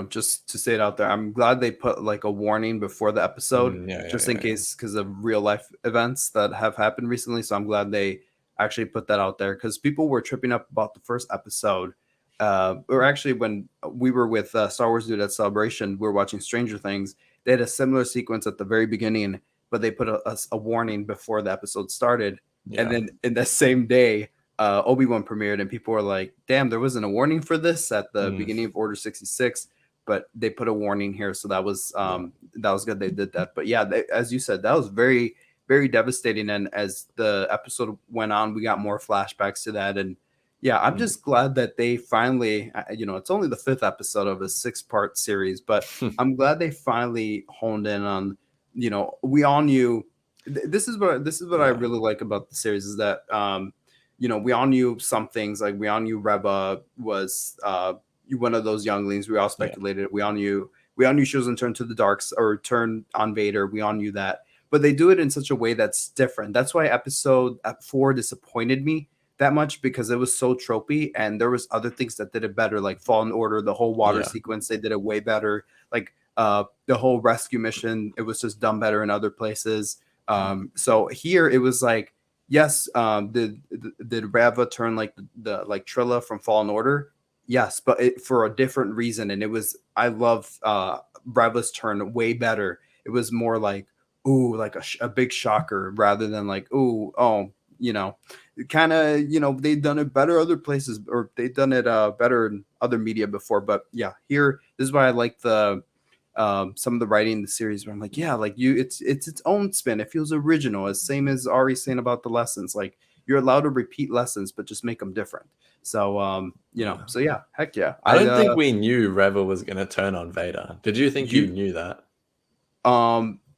Speaker 2: just to say it out there, I'm glad they put like a warning before the episode,
Speaker 1: yeah,
Speaker 2: just in
Speaker 1: yeah.
Speaker 2: case, because of real life events that have happened recently. So I'm glad they actually put that out there, because people were tripping up about the first episode. Or actually, when we were with Star Wars Dude at Celebration, we were watching Stranger Things. They had a similar sequence at the very beginning, but they put a warning before the episode started. And
Speaker 1: Yeah.
Speaker 2: then in the same day, Obi-Wan premiered, and people were like, damn, there wasn't a warning for this at the
Speaker 1: Mm,
Speaker 2: beginning of Order 66, but they put a warning here. So that was good. They did that. But yeah, as you said, that was very, very devastating. And as the episode went on, we got more flashbacks to that. And yeah, I'm
Speaker 1: mm.
Speaker 2: just glad that they finally, it's only the 5th episode of a 6-part series, but I'm glad they finally honed in on, we all knew. This is what I
Speaker 1: Yeah,
Speaker 2: really like about the series, is that we all knew some things. Like we all knew Reba was one of those younglings. We all
Speaker 1: yeah,
Speaker 2: speculated. We all knew she was going to turn to the darks or turn on Vader. We all knew that, but they do it in such a way that's different. That's why episode 4 disappointed me that much, because it was so tropey, and there was other things that did it better, like Fallen Order, the whole water
Speaker 1: yeah,
Speaker 2: sequence. They did it way better. Like the whole rescue mission, it was just done better in other places. So here it was like, yes, did Reva turn like the like Trilla from Fallen Order? Yes, but for a different reason. And it was, I love Reva's turn way better. It was more like, ooh, like a big shocker, rather than like, ooh, oh, kind of, they've done it better other places, or they've done it better in other media before. But yeah, here, this is why I like the some of the writing in the series, where I'm like, yeah, like it's its own spin. It feels original, as same as Ari saying about the lessons. Like you're allowed to repeat lessons, but just make them different. So
Speaker 1: yeah.
Speaker 2: so yeah, heck yeah.
Speaker 1: I don't think we knew Reva was going to turn on Vader. Did you think you
Speaker 2: You
Speaker 1: knew that?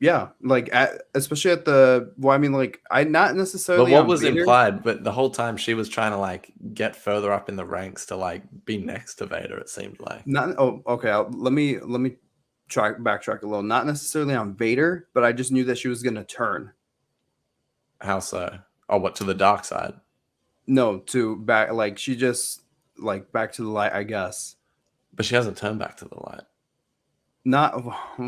Speaker 2: yeah, like especially at the, well, I mean, like I not
Speaker 1: But
Speaker 2: necessarily
Speaker 1: what
Speaker 2: on
Speaker 1: was
Speaker 2: Vader.
Speaker 1: implied? But the whole time she was trying to like get further up in the ranks to like be next to Vader. It seemed like.
Speaker 2: Not okay. Let me backtrack a little. Not necessarily on Vader, but I just knew that she was gonna turn.
Speaker 1: How so? Oh, what, to the dark side?
Speaker 2: No, to back, like she just like back to the light, I guess.
Speaker 1: But she hasn't turned back to the light.
Speaker 2: Not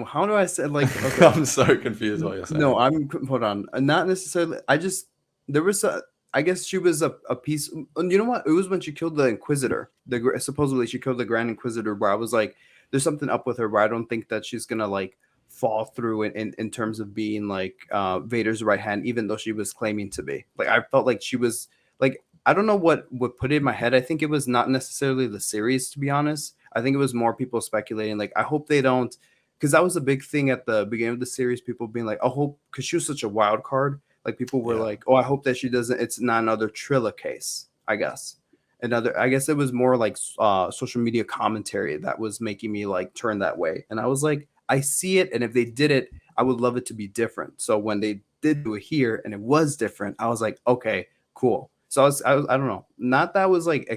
Speaker 2: how do I say, like, okay.
Speaker 1: I'm so confused what you're
Speaker 2: No,
Speaker 1: saying.
Speaker 2: hold on. Not necessarily. I just, there was a, I guess she was a piece. And you know what? It was when she killed the Inquisitor. Supposedly she killed the Grand Inquisitor. Where I was like, there's something up with her. Where I don't think that she's gonna like fall through in terms of being like Vader's right hand, even though she was claiming to be. Like I felt like she was like, I don't know what put it in my head. I think it was not necessarily the series, to be honest. I think it was more people speculating. Like I hope they don't, because that was a big thing at the beginning of the series. People being like, "I hope," because she was such a wild card. Like people were
Speaker 1: Yeah.
Speaker 2: like, "Oh, I hope that she doesn't. It's not another Trilla case." I guess another. I guess it was more like social media commentary that was making me like turn that way. And I was like, I see it, and if they did it, I would love it to be different. So when they did do it here and it was different, I was like, okay, cool. So I don't know. Not that I was like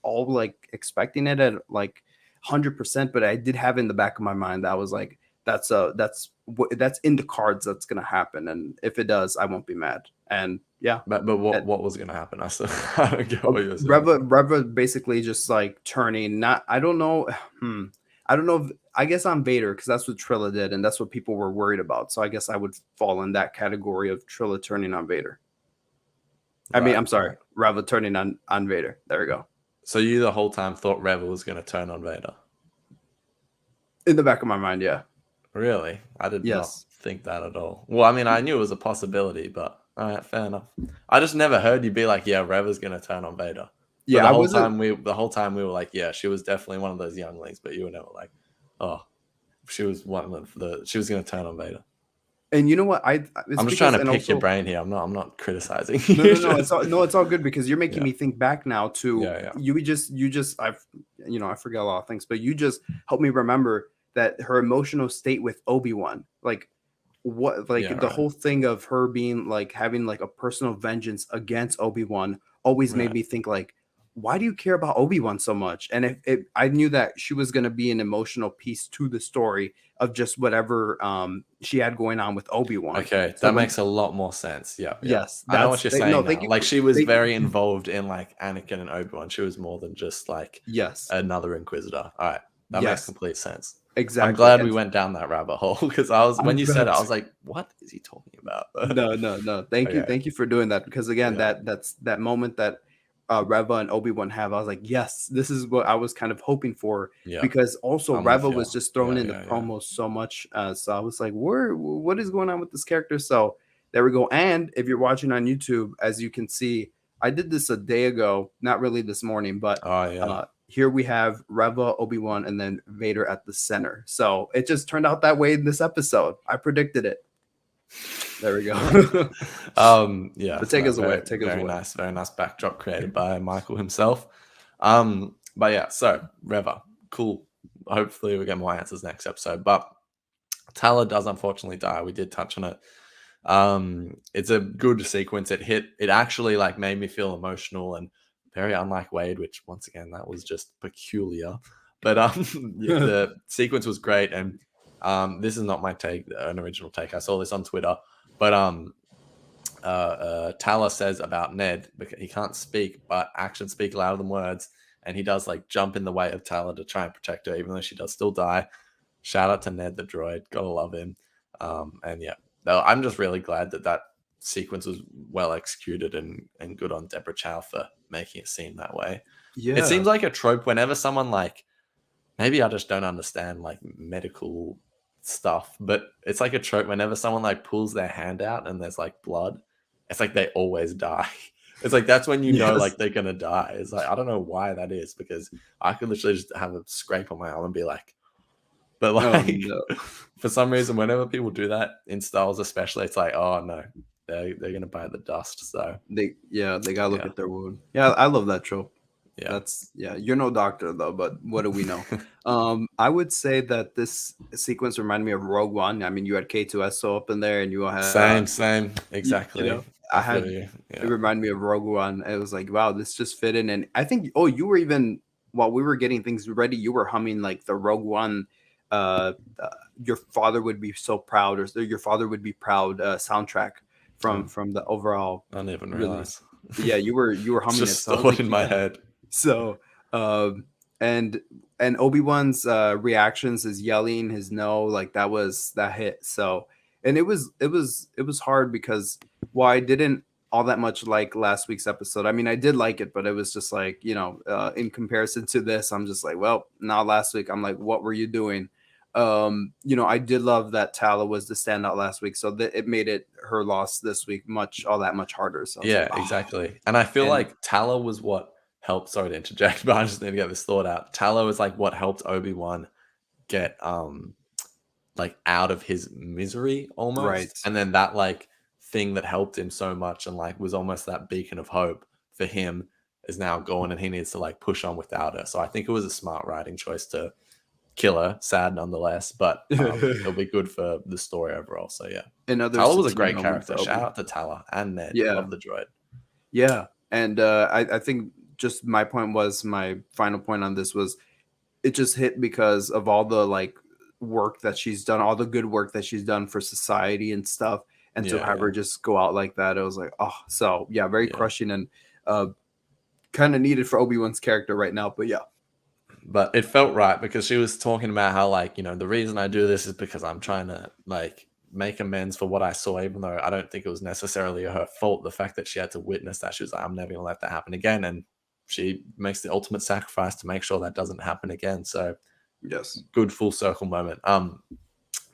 Speaker 2: all like expecting it at like 100%, but I did have in the back of my mind that I was like, that's in the cards, that's gonna happen, and if it does, I won't be mad. And yeah,
Speaker 1: But what was going to happen? I still I don't get what you're saying.
Speaker 2: Reva basically just like turning. Not, I don't know. I don't know. I guess I'm Vader, because that's what Trilla did, and that's what people were worried about. So I guess I would fall in that category of Trilla turning on Vader. I mean,
Speaker 1: Right,
Speaker 2: I'm sorry,
Speaker 1: right.
Speaker 2: Reva turning on Vader. There we go.
Speaker 1: So you the whole time thought Reva was going to turn on Vader?
Speaker 2: In the back of my mind, yeah.
Speaker 1: Really? I did not
Speaker 2: Yes.
Speaker 1: think that at all. Well, I mean, I knew it was a possibility, but all right, fair enough. I just never heard you be like, "Yeah, Reva's going to turn on Vader." But
Speaker 2: Yeah, I wasn't.
Speaker 1: the whole time we were like, "Yeah, she was definitely one of those younglings," but you were never like, "Oh, she was one of she was going to turn on Vader."
Speaker 2: And you know what? It's
Speaker 1: I'm just trying
Speaker 2: because,
Speaker 1: to
Speaker 2: and
Speaker 1: pick your
Speaker 2: also,
Speaker 1: brain here. I'm not criticizing
Speaker 2: no,
Speaker 1: you.
Speaker 2: no, no. It's
Speaker 1: Just
Speaker 2: all no, it's all good because you're making
Speaker 1: yeah,
Speaker 2: me think back now to
Speaker 1: yeah, yeah,
Speaker 2: I've I forget a lot of things, but you just helped me remember that her emotional state with Obi-Wan, like what,
Speaker 1: yeah.
Speaker 2: like the
Speaker 1: Right,
Speaker 2: whole thing of her being like having like a personal vengeance against Obi-Wan always made
Speaker 1: right.
Speaker 2: me think like, why do you care about Obi-Wan so much? And if I knew that she was going to be an emotional piece to the story of just whatever she had going on with Obi-Wan.
Speaker 1: Okay,
Speaker 2: So
Speaker 1: that
Speaker 2: when,
Speaker 1: makes a lot more sense. Yeah, yeah.
Speaker 2: yes,
Speaker 1: I know what
Speaker 2: that's
Speaker 1: you're
Speaker 2: no,
Speaker 1: saying
Speaker 2: thank
Speaker 1: now.
Speaker 2: you.
Speaker 1: Like she was
Speaker 2: Thank,
Speaker 1: very involved in like Anakin and Obi-Wan. She was more than just like
Speaker 2: yes,
Speaker 1: another Inquisitor. All right, that makes
Speaker 2: yes,
Speaker 1: complete sense. I'm
Speaker 2: exactly.
Speaker 1: glad we
Speaker 2: And
Speaker 1: went down that rabbit hole because I was when
Speaker 2: I'm
Speaker 1: you said
Speaker 2: glad.
Speaker 1: it, I was like, "What is he talking about?"
Speaker 2: No, no, no.
Speaker 1: Okay,
Speaker 2: Thank you for doing that because again,
Speaker 1: yeah,
Speaker 2: that's that moment that Reva and Obi-Wan have. I was like, yes, this is what I was kind of hoping for
Speaker 1: yeah.
Speaker 2: because also
Speaker 1: I'm with
Speaker 2: Reva
Speaker 1: you.
Speaker 2: was just thrown
Speaker 1: Yeah,
Speaker 2: in the
Speaker 1: yeah, yeah.
Speaker 2: promo so much. So I was like, what is going on with this character? So there we go. And if you're watching on YouTube, as you can see, I did this a day ago, not really this morning, but
Speaker 1: Oh yeah.
Speaker 2: here we have Reva, Obi-Wan, and then Vader at the center. So it just turned out that way in this episode. I predicted it. There we go.
Speaker 1: Yeah,
Speaker 2: But take
Speaker 1: no,
Speaker 2: us away.
Speaker 1: very,
Speaker 2: Take us
Speaker 1: very
Speaker 2: away.
Speaker 1: nice, very nice backdrop created by Michael himself. But yeah, so Reva, cool. Hopefully we get more answers next episode. But Tala does unfortunately die. We did touch on it. It's a good sequence. It actually like made me feel emotional and very unlike Wade, which once again that was just peculiar. But yeah, the sequence was great, and this is not my take, an original take. I saw this on Twitter, but Tala says about Ned because he can't speak, but actions speak louder than words, and he does like jump in the way of Tala to try and protect her, even though she does still die. Shout out to Ned the droid, gotta love him. And yeah, no, I'm just really glad that that sequence was well executed and good on Deborah Chow for making it seem that way. It
Speaker 2: Yeah.
Speaker 1: seems like a trope whenever someone like maybe I just don't understand like medical stuff, but it's like a trope whenever someone like pulls their hand out and there's like blood, it's like they always die. It's like that's when you know
Speaker 2: Yes.
Speaker 1: like they're gonna die. It's like I don't know why that is because I could literally just have a scrape on my arm and be like, but
Speaker 2: Oh
Speaker 1: like
Speaker 2: no.
Speaker 1: for some reason, whenever people do that in Star Wars, especially, it's like, oh no, they're gonna bite the dust. So
Speaker 2: They gotta look
Speaker 1: yeah,
Speaker 2: at their wound. Yeah, I love that trope.
Speaker 1: yeah.
Speaker 2: That's yeah, you're no doctor though, but what do we know? I would say that this sequence reminded me of Rogue One. I mean, you had K2SO up in there and you had
Speaker 1: Same,
Speaker 2: you
Speaker 1: exactly.
Speaker 2: know,
Speaker 1: I
Speaker 2: I
Speaker 1: feel
Speaker 2: had
Speaker 1: you.
Speaker 2: it
Speaker 1: Yeah,
Speaker 2: reminded me of Rogue One. It was like, wow, this just fit in. And I think, oh, you were even while we were getting things ready, you were humming like the Rogue One. Uh, your father would be so proud, or your father would be proud soundtrack
Speaker 1: oh,
Speaker 2: from the overall
Speaker 1: I didn't even
Speaker 2: release.
Speaker 1: realize.
Speaker 2: Yeah, you were
Speaker 1: It's
Speaker 2: humming it.
Speaker 1: just
Speaker 2: So I was
Speaker 1: stored
Speaker 2: like,
Speaker 1: in my
Speaker 2: yeah.
Speaker 1: head.
Speaker 2: So, um, and Obi-Wan's reactions, his yelling, his no, like that hit. So, and it was hard because while I didn't all that much like last week's episode. I mean, I did like it, but it was just like, in comparison to this, I'm just like, well, not last week. I'm like, what were you doing? I did love that Tala was the standout last week, so that it made it her loss this week all that much harder. So I was like,
Speaker 1: Yeah,
Speaker 2: oh,
Speaker 1: exactly. And I feel
Speaker 2: and
Speaker 1: like Tala was what helped. Sorry to interject, but I just need to get this thought out. Tala was like what helped Obi-Wan get like out of his misery
Speaker 2: right.
Speaker 1: almost, and then that like thing that helped him so much and like was almost that beacon of hope for him is now gone, and he needs to like push on without her. So I think it was a smart writing choice to kill her. Sad nonetheless, but it'll be good for the story overall. So yeah,
Speaker 2: Another
Speaker 1: Tala was a
Speaker 2: Satine
Speaker 1: great
Speaker 2: moment
Speaker 1: character.
Speaker 2: for
Speaker 1: Shout
Speaker 2: Obi.
Speaker 1: out to Tala and Ned.
Speaker 2: Yeah,
Speaker 1: Love the droid.
Speaker 2: yeah. And I think just my point was my final point on this was it just hit because of all the like work that she's done, all the good work that she's done for society and stuff, and to
Speaker 1: Yeah,
Speaker 2: have
Speaker 1: yeah,
Speaker 2: her just go out like that, it was like, oh, so yeah, very
Speaker 1: yeah.
Speaker 2: crushing and uh, kind of needed for Obi-Wan's character right now. But yeah,
Speaker 1: But it felt right because she was talking about how like the reason I do this is because I'm trying to like make amends for what I saw, even though I don't think it was necessarily her fault. The fact that she had to witness that, she was like, I'm never going to let that happen again. And she makes the ultimate sacrifice to make sure that doesn't happen again. So
Speaker 2: Yes.
Speaker 1: good full circle moment.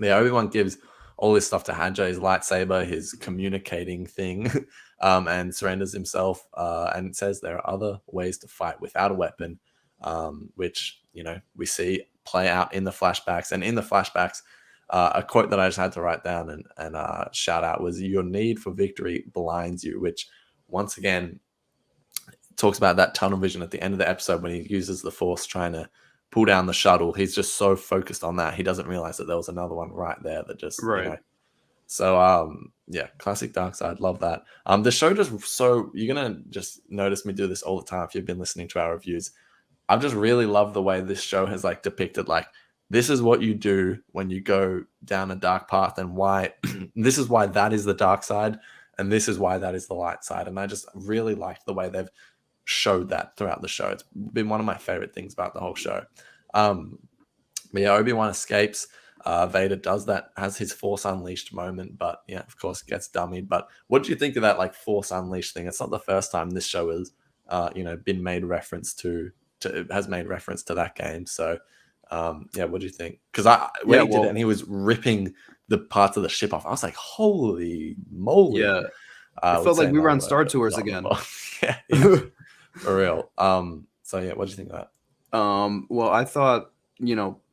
Speaker 1: Yeah, Obi-Wan gives all this stuff to Hadja, his lightsaber, his communicating thing, and surrenders himself, and says there are other ways to fight without a weapon, which, we see play out in the flashbacks. And in the flashbacks, a quote that I just had to write down and shout out was, "Your need for victory blinds you," which once again talks about that tunnel vision at the end of the episode when he uses the Force trying to pull down the shuttle. He's just so focused on that he doesn't realize that there was another one right there that just
Speaker 2: Right.
Speaker 1: So yeah, classic dark side. Love that. The show just, so you're gonna just notice me do this all the time if you've been listening to our reviews. I've just really loved the way this show has like depicted like, this is what you do when you go down a dark path, and why this is why that is the dark side, and this is why that is the light side. And I just really liked the way they've showed that throughout the show. It's been one of my favorite things about the whole show. But yeah, Obi-Wan escapes. Vader does that, has his Force Unleashed moment, but yeah, of course, gets dummied. But what do you think of that like Force Unleashed thing? It's not the first time this show has, been made reference to has made reference to that game. So yeah, what do you think? Because when he did it and he was ripping the parts of the ship off, I was like, holy moly!
Speaker 2: Yeah. It felt like we were on Star Tours again.
Speaker 1: Yeah, for real. So yeah, what do you think of that?
Speaker 2: Well, I thought,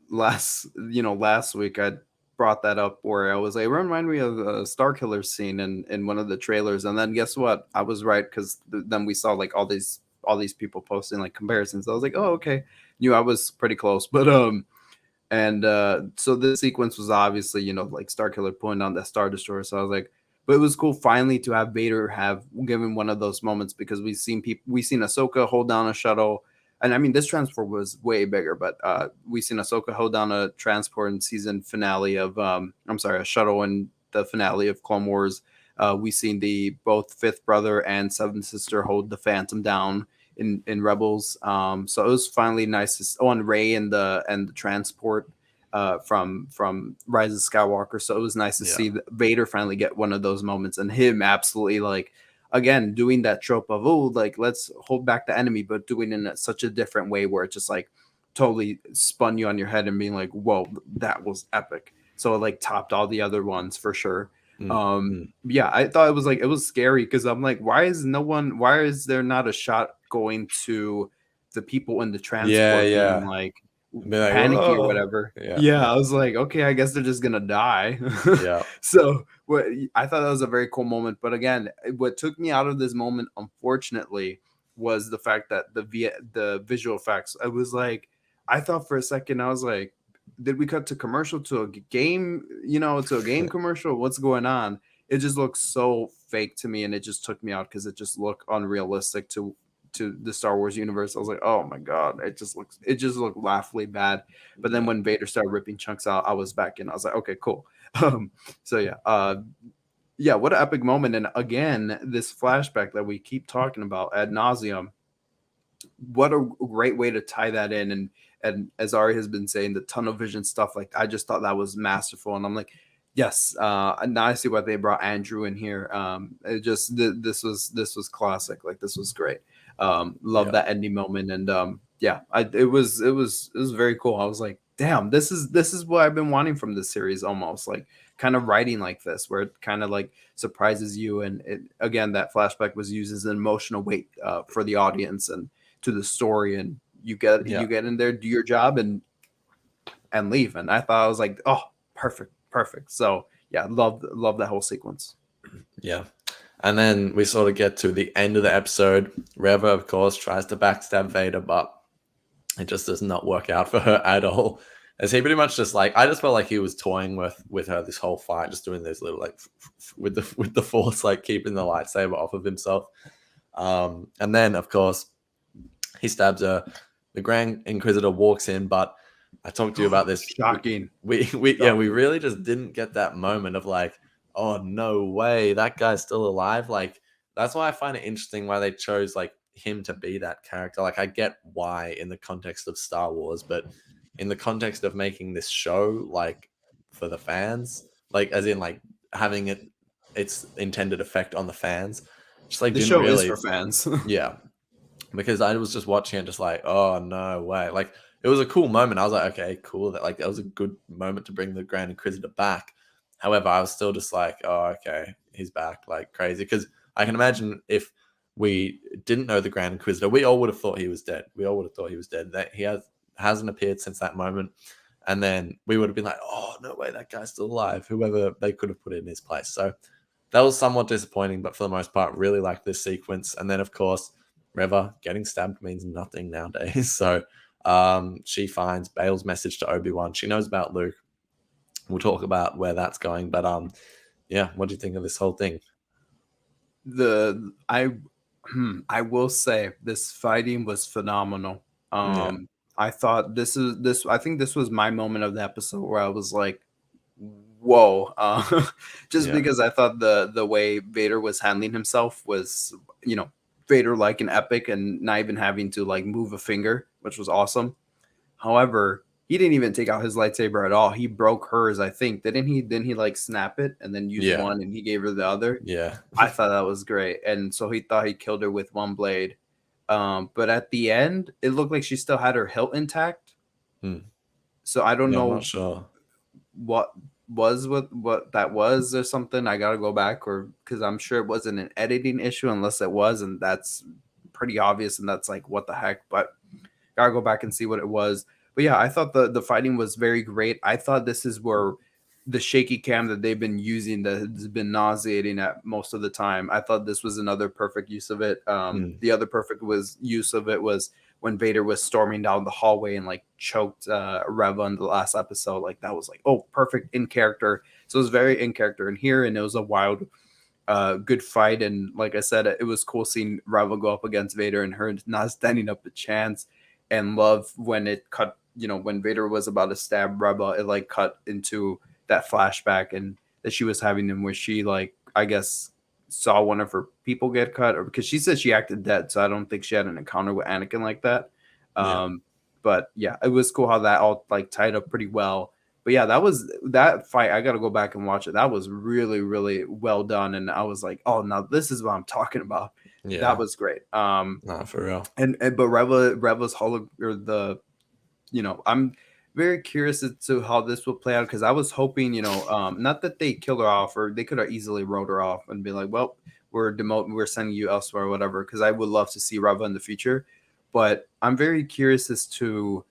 Speaker 2: last week I brought that up where I was like, it reminded me of a Star Killer scene in one of the trailers, and then guess what? I was right, because then we saw like all these people posting like comparisons. I was like, oh, okay, knew I was pretty close, but so this sequence was obviously, like Star Killer pulling down that Star Destroyer. So I was like, but it was cool finally to have Vader have given one of those moments, because we've seen Ahsoka hold down a shuttle. And I mean, this transport was way bigger, but we've seen Ahsoka hold down a transport in season finale of, a shuttle in the finale of Clone Wars. We've seen the both fifth brother and seventh sister hold the Phantom down in Rebels. So it was finally nice to and Rey and the transport from Rise of Skywalker. So it was nice to see Vader finally get one of those moments, and him absolutely like, again, doing that trope of, oh, like, let's hold back the enemy, but doing it in such a different way where it just like totally spun you on your head and being like, whoa, that was epic. So it like topped all the other ones for sure. Yeah, I thought it was scary, because I'm like, why is there not a shot going to the people in the transport being like panicky or whatever? Yeah, I was like, okay, I guess they're just gonna die.
Speaker 1: Yeah.
Speaker 2: So I thought that was a very cool moment. But again, what took me out of this moment, unfortunately, was the fact that the visual effects. I was like, I thought for a second, I was like, did we cut to commercial, to a game, to a game commercial? What's going on? It just looks so fake to me, and it just took me out, because it just looked unrealistic to the Star Wars universe. I was like, oh my god, it just looked laughably bad. But then when Vader started ripping chunks out, I was back in. I was like, okay, cool. So yeah, what an epic moment. And again, this flashback that we keep talking about ad nauseum, what a great way to tie that in. And as Ari has been saying, the tunnel vision stuff, like, I just thought that was masterful. And I'm like, yes, now I see why they brought Andrew in here. It just this was classic. Like, this was great. Love that ending moment. And it was very cool. I was like, damn, this is what I've been wanting from this series, almost like kind of writing like this, where it kind of like surprises you. And again, that flashback was used as an emotional weight for the audience and to the story, and you get in there, do your job, and leave. And I thought, I was like, oh, perfect. So yeah, love that whole sequence.
Speaker 1: Yeah. And then we sort of get to the end of the episode. Reva, of course, tries to backstab Vader, but it just does not work out for her at all. As he pretty much just like, I just felt like he was toying with her this whole fight, just doing this little like with the Force, like keeping the lightsaber off of himself. And then, of course, he stabs her. The Grand Inquisitor walks in, but I talked to you about this.
Speaker 2: Shocking.
Speaker 1: We really just didn't get that moment of like, oh no way, that guy's still alive. Like, that's why I find it interesting why they chose like him to be that character. Like, I get why in the context of Star Wars, but in the context of making this show, like, for the fans, like as in like having its intended effect on the fans. Just like
Speaker 2: The
Speaker 1: didn't
Speaker 2: show is
Speaker 1: really,
Speaker 2: for fans.
Speaker 1: yeah. Because I was just watching it, just like, oh no way! Like it was a cool moment. I was like, okay, cool. That was a good moment to bring the Grand Inquisitor back. However, I was still just like, oh okay, he's back, like crazy. Because I can imagine if we didn't know the Grand Inquisitor, we all would have thought he was dead. We all would have thought he was dead. That he hasn't appeared since that moment, and then we would have been like, oh no way, that guy's still alive. Whoever they could have put in his place. So that was somewhat disappointing, but for the most part, really liked this sequence. And then of course Reva getting stabbed means nothing nowadays. So she finds Bale's message to Obi-Wan. She knows about Luke. We'll talk about where that's going. But yeah, what do you think of this whole thing?
Speaker 2: I will say this fighting was phenomenal.
Speaker 1: Yeah.
Speaker 2: I thought this I think this was my moment of the episode where I was like, whoa. Just
Speaker 1: Yeah.
Speaker 2: because I thought the way Vader was handling himself was, Vader like an epic and not even having to like move a finger, which was awesome. However, he didn't even take out his lightsaber at all. He broke hers, I think. Didn't he? Didn't he like snap it and then use
Speaker 1: Yeah.
Speaker 2: one and he gave her the other?
Speaker 1: Yeah.
Speaker 2: I thought that was great. And so he thought he killed her with one blade. But at the end, it looked like she still had her hilt intact.
Speaker 1: Hmm.
Speaker 2: So I don't
Speaker 1: Yeah, I'm
Speaker 2: know
Speaker 1: not sure.
Speaker 2: what what that was or something. I gotta go back, or because I'm sure it wasn't an editing issue unless it was, and that's pretty obvious, and that's like what the heck. But gotta go back and see what it was. But yeah, I thought the fighting was very great. I thought this is where the shaky cam that they've been using that has been nauseating at most of the time. I thought this was another perfect use of it. The other perfect use of it was when Vader was storming down the hallway and like choked Reva in the last episode. Like that was like, oh, perfect in character. So it was very in character in here, and it was a wild, good fight. And like I said, it was cool seeing Reva go up against Vader and her not standing up a chance. And love when it cut, when Vader was about to stab Reva, it like cut into that flashback and that she was having them where she like, I guess, saw one of her people get cut, or because she said she acted dead, so I don't think she had an encounter with Anakin like that.
Speaker 1: Yeah.
Speaker 2: But yeah, it was cool how that all like tied up pretty well. But yeah, that fight. I got to go back and watch it. That was really, really well done, and I was like, oh, now this is what I'm talking about.
Speaker 1: Yeah.
Speaker 2: That was great.
Speaker 1: No, for real.
Speaker 2: And but Reva's or the, I'm very curious as to how this will play out because I was hoping, not that they killed her off, or they could have easily wrote her off and be like, well, we're sending you elsewhere or whatever, because I would love to see Reva in the future. But I'm very curious as to,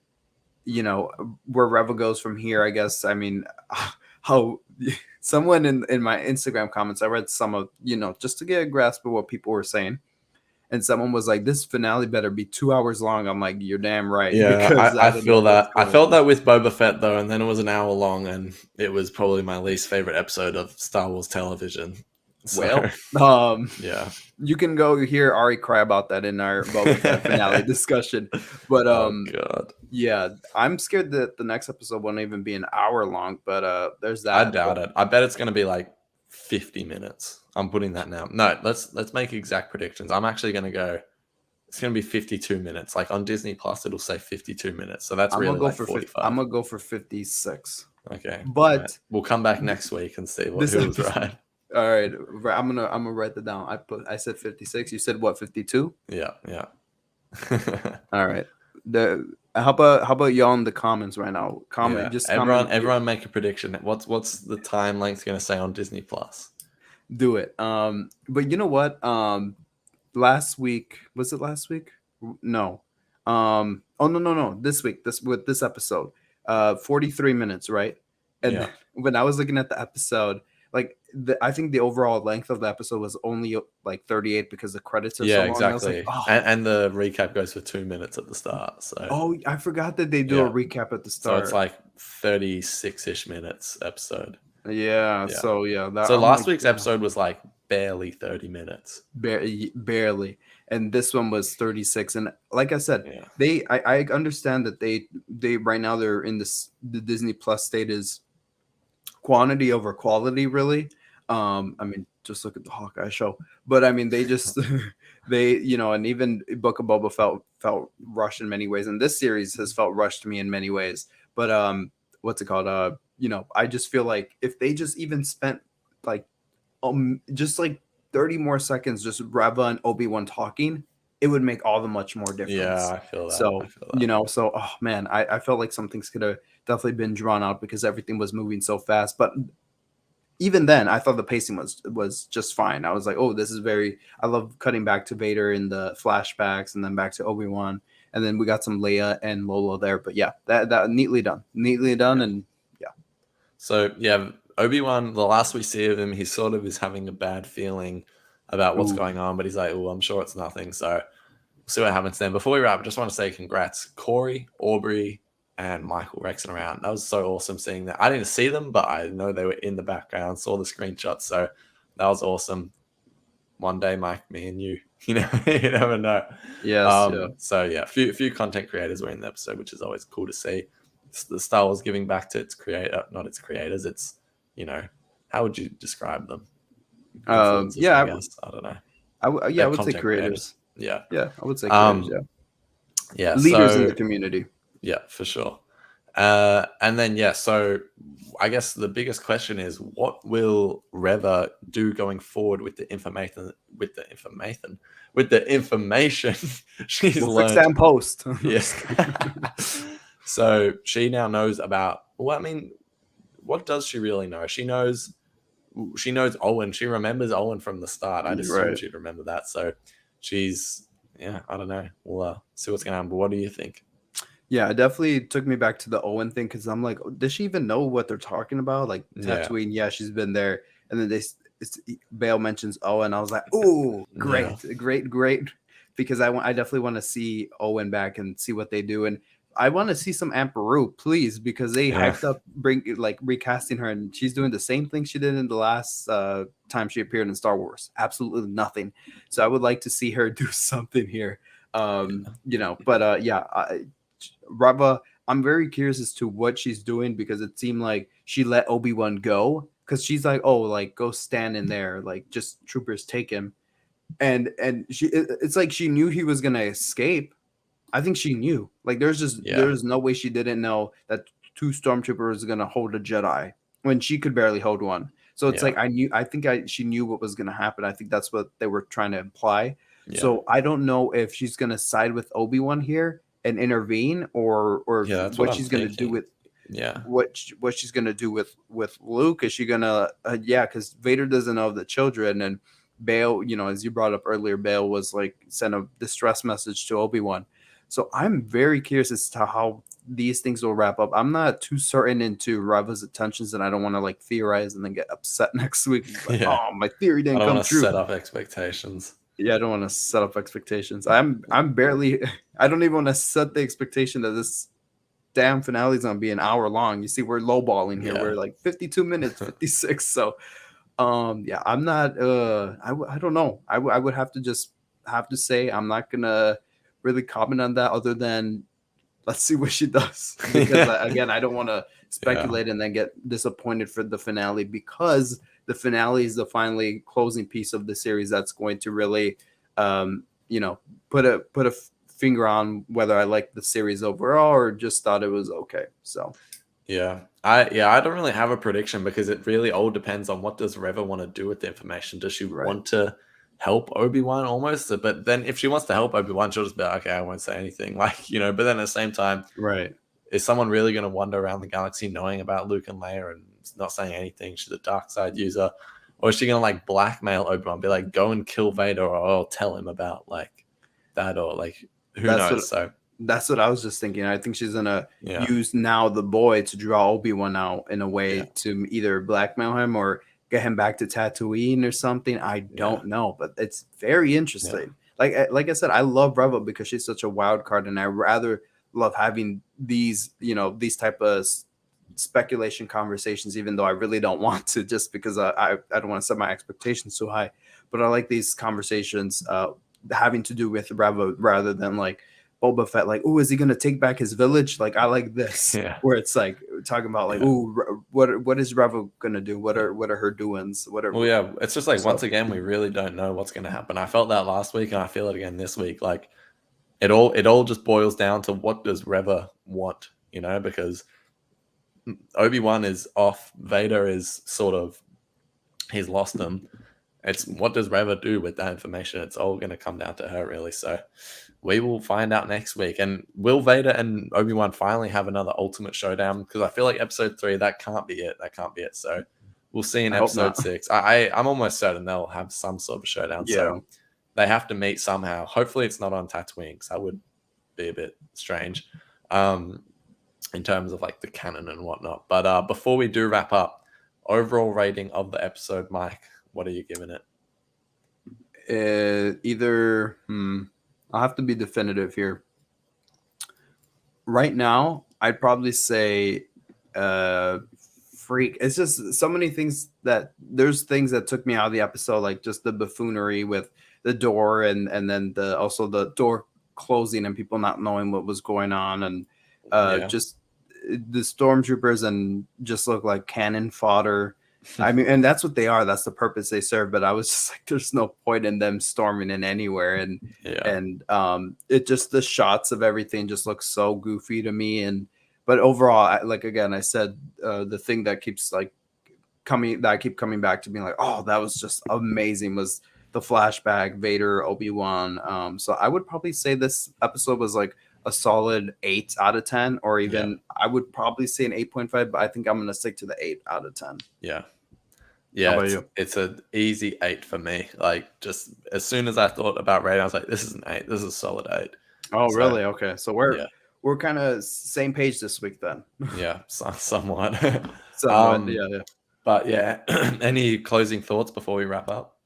Speaker 2: where Reva goes from here. I guess, I mean, how someone in my Instagram comments, I read some of, just to get a grasp of what people were saying. And someone was like, "This finale better be 2 hours long." I'm like, "You're damn right."
Speaker 1: Yeah,
Speaker 2: Because
Speaker 1: I
Speaker 2: don't know
Speaker 1: feel
Speaker 2: what's
Speaker 1: that. I
Speaker 2: going
Speaker 1: felt
Speaker 2: on.
Speaker 1: that with Boba Fett though, and then it was an hour long, and it was probably my least favorite episode of Star Wars television. So,
Speaker 2: Well,
Speaker 1: yeah.
Speaker 2: you can go hear Ari cry about that in our Boba Fett finale discussion. But
Speaker 1: Oh god,
Speaker 2: yeah, I'm scared that the next episode won't even be an hour long. But there's
Speaker 1: I
Speaker 2: that.
Speaker 1: doubt it. I bet it's going to be like 50 minutes. I'm putting that now. No, let's make exact predictions. I'm actually going to go. It's going to be 52 minutes. Like on Disney Plus, it'll say 52 minutes. So that's
Speaker 2: I'm
Speaker 1: really
Speaker 2: gonna go
Speaker 1: like
Speaker 2: for
Speaker 1: 45.
Speaker 2: I'm gonna go for 56.
Speaker 1: Okay,
Speaker 2: But
Speaker 1: right. We'll come back next week and see
Speaker 2: this
Speaker 1: who was
Speaker 2: episode,
Speaker 1: right.
Speaker 2: all right, I'm gonna write that down. I said 56. You said what, 52?
Speaker 1: Yeah, yeah.
Speaker 2: All right. How about y'all in the comments right now?
Speaker 1: Yeah.
Speaker 2: Just
Speaker 1: Everyone,
Speaker 2: comment.
Speaker 1: everyone, make a prediction. What's the time length going to say on Disney Plus?
Speaker 2: Do it. But you know what? Last week, was it last week? No. Oh, no. This week, this episode, 43 minutes, right? And
Speaker 1: Yeah.
Speaker 2: when I was looking at the episode, like I think the overall length of the episode was only like 38 because the credits are
Speaker 1: Yeah,
Speaker 2: so long. I was
Speaker 1: exactly.
Speaker 2: like, oh,
Speaker 1: And the recap goes for 2 minutes at the start. So
Speaker 2: oh, I forgot that they do a
Speaker 1: yeah.
Speaker 2: recap at the
Speaker 1: So it's
Speaker 2: start.
Speaker 1: like 36-ish minutes episode.
Speaker 2: Yeah.
Speaker 1: Yeah.
Speaker 2: So yeah.
Speaker 1: So
Speaker 2: I'm
Speaker 1: last
Speaker 2: like,
Speaker 1: week's episode was like barely 30 minutes.
Speaker 2: barely, and this one was 36. And like I said,
Speaker 1: Yeah.
Speaker 2: I understand that they right now they're in the Disney Plus state is quantity over quality, really. I mean, just look at the Hawkeye show. But I mean, they just they, and even Book of Boba felt rushed in many ways, and this series has felt rushed to me in many ways. But what's it called? I just feel like if they just even spent like just like 30 more seconds, just Reva and Obi-Wan talking, it would make all the much more
Speaker 1: Yeah,
Speaker 2: difference.
Speaker 1: I feel that. I
Speaker 2: So,
Speaker 1: feel that.
Speaker 2: oh man, I felt like some things could have definitely been drawn out because everything was moving so fast. But even then, I thought the pacing was just fine. I was like, oh, this is I love cutting back to Vader in the flashbacks and then back to Obi-Wan. And then we got some Leia and Lola there. But yeah, that neatly done. Neatly done.
Speaker 1: Yeah.
Speaker 2: And yeah.
Speaker 1: So yeah, Obi-Wan, the last we see of him, he sort of is having a bad feeling about what's
Speaker 2: Ooh.
Speaker 1: going on, but he's like, oh, I'm sure it's nothing. So we'll see what happens then. Before we wrap, I just want to say congrats, Corey, Aubrey, and Michael rexing around. That was so awesome seeing that. I didn't see them, but I know they were in the background, saw the screenshots. So that was awesome. One day, Mike, me and you, you never know.
Speaker 2: Yes. Yeah.
Speaker 1: So yeah, a few content creators were in the episode, which is always cool to see. It's the Star Wars giving back to its creator, not its creators. It's, how would you describe them? Influencers,
Speaker 2: Yeah.
Speaker 1: I guess. I don't know.
Speaker 2: I
Speaker 1: They're
Speaker 2: would say
Speaker 1: content
Speaker 2: creators.
Speaker 1: Yeah.
Speaker 2: Yeah, I would say creators.
Speaker 1: Um,
Speaker 2: Yeah.
Speaker 1: yeah.
Speaker 2: Leaders in
Speaker 1: So
Speaker 2: the community.
Speaker 1: yeah, for sure. And then so I guess the biggest question is, what will Reva do going forward with the information she's
Speaker 2: We'll fix
Speaker 1: learned?
Speaker 2: that in post.
Speaker 1: Yeah. So she now knows about. Well, I mean, what does she really know? She knows Owen. She remembers Owen from the start. I'd assume
Speaker 2: Right.
Speaker 1: she'd remember that. So she's I don't know. We'll see what's going to happen. But what do you think?
Speaker 2: Yeah, it definitely took me back to the Owen thing because I'm like, does she even know what they're talking about? Like
Speaker 1: Yeah.
Speaker 2: Tatooine, yeah, she's been there, and then Bale mentions Owen. I was like, oh, great, great, because I definitely want to see Owen back and see what they do, and I want to see some Aunt Beru, please, because they hyped up recasting her, and she's doing the same thing she did in the last time she appeared in Star Wars. Absolutely nothing. So I would like to see her do something here. But Rava, I'm very curious as to what she's doing because it seemed like she let Obi-Wan go because she's like, oh, like go stand in there, like just troopers take him, and it's like she knew he was gonna escape. I think she knew. Like there's no way she didn't know that two stormtroopers are gonna hold a Jedi when she could barely hold one. So it's like she knew what was gonna happen. I think that's what they were trying to imply.
Speaker 1: Yeah.
Speaker 2: So I don't know if she's gonna side with Obi-Wan here and intervene or what she's going to do with what she's going to do with Luke. Is she going to because Vader doesn't know the children, and Bale, as you brought up earlier, Bale was like sent a distress message to Obi-Wan. So I'm very curious as to how these things will wrap up. I'm not too certain into Reva's intentions, and I don't want to like theorize and then get upset next week. Like, oh, my theory didn't come true.
Speaker 1: Set up expectations.
Speaker 2: Yeah, I don't want to set up expectations. I'm barely. I don't even want to set the expectation that this damn finale is gonna be an hour long. You see, we're lowballing here. We're like 52 minutes, 56. So, I'm not. I don't know. I would have to say I'm not gonna really comment on that other than let's see what she does because again, I don't want to speculate and then get disappointed for the finale because the finale is the finally closing piece of the series that's going to really put a finger on whether I like the series overall or just thought it was okay. So
Speaker 1: I don't really have a prediction because it really all depends on what does Reva want to do with the information. Does she want to help Obi-Wan almost? But then if she wants to help Obi-Wan, she'll just be like, okay, I won't say anything. Like, but then at the same time, is someone really going to wander around the galaxy knowing about Luke and Leia and not saying anything? She's a dark side user. Or is she going to like blackmail Obi-Wan, be like, go and kill Vader, or I'll tell him about like that, or like who knows?
Speaker 2: That's what I was just thinking. I think she's gonna use now the boy to draw Obi-Wan out in a way to either blackmail him or get him back to Tatooine or something. I don't know, but it's very interesting. Like I said, I love Reva because she's such a wild card, and I rather love having these type of speculation conversations, even though I really don't want to, just because I don't want to set my expectations so high. But I like these conversations having to do with Reva rather than like Boba Fett, like, oh, is he gonna take back his village? Like, I like this, where it's like talking about like, oh, what is Reva gonna do? What are her doings? Whatever.
Speaker 1: Well, it's just like once again, we really don't know what's gonna happen. I felt that last week, and I feel it again this week. Like, it all just boils down to what does Reva want, because Obi-Wan is off. Vader is sort of, he's lost him. It's what does Reva do with that information? It's all going to come down to her, really. So we will find out next week. And will Vader and Obi-Wan finally have another ultimate showdown? Because I feel like episode 3, that can't be it. That can't be it. So we'll see in
Speaker 2: I hope
Speaker 1: episode
Speaker 2: not.
Speaker 1: 6. I'm almost certain they'll have some sort of showdown.
Speaker 2: Yeah.
Speaker 1: So they have to meet somehow. Hopefully it's not on Tatooine, because that would be a bit strange in terms of like the canon and whatnot. But before we do wrap up, overall rating of the episode, Mike, what are you giving it?
Speaker 2: I'll have to be definitive here. Right now, I'd probably say freak. It's just so many things there's things that took me out of the episode, like just the buffoonery with the door and then also the door closing and people not knowing what was going on, and just the stormtroopers and just look like cannon fodder. I mean, and that's what they are. That's the purpose they serve. But I was just like, there's no point in them storming in anywhere. And it just, the shots of everything just look so goofy to me. But overall, like, again, I said, the thing that keeps like I keep coming back to being like, oh, that was just amazing, was the flashback, Vader, Obi-Wan. So I would probably say this episode was like a solid 8 out of 10, or even I would probably say an 8.5, but I think I'm going to stick to the 8 out of 10.
Speaker 1: Yeah.
Speaker 2: How about you?
Speaker 1: It's an easy 8 for me. Like, just as soon as I thought about rating, I was like, this is an 8. This is a solid 8.
Speaker 2: Oh, so, really? Okay. So we're kind of same page this week then.
Speaker 1: Yeah, somewhat.
Speaker 2: Yeah.
Speaker 1: But yeah, any closing thoughts before we wrap up?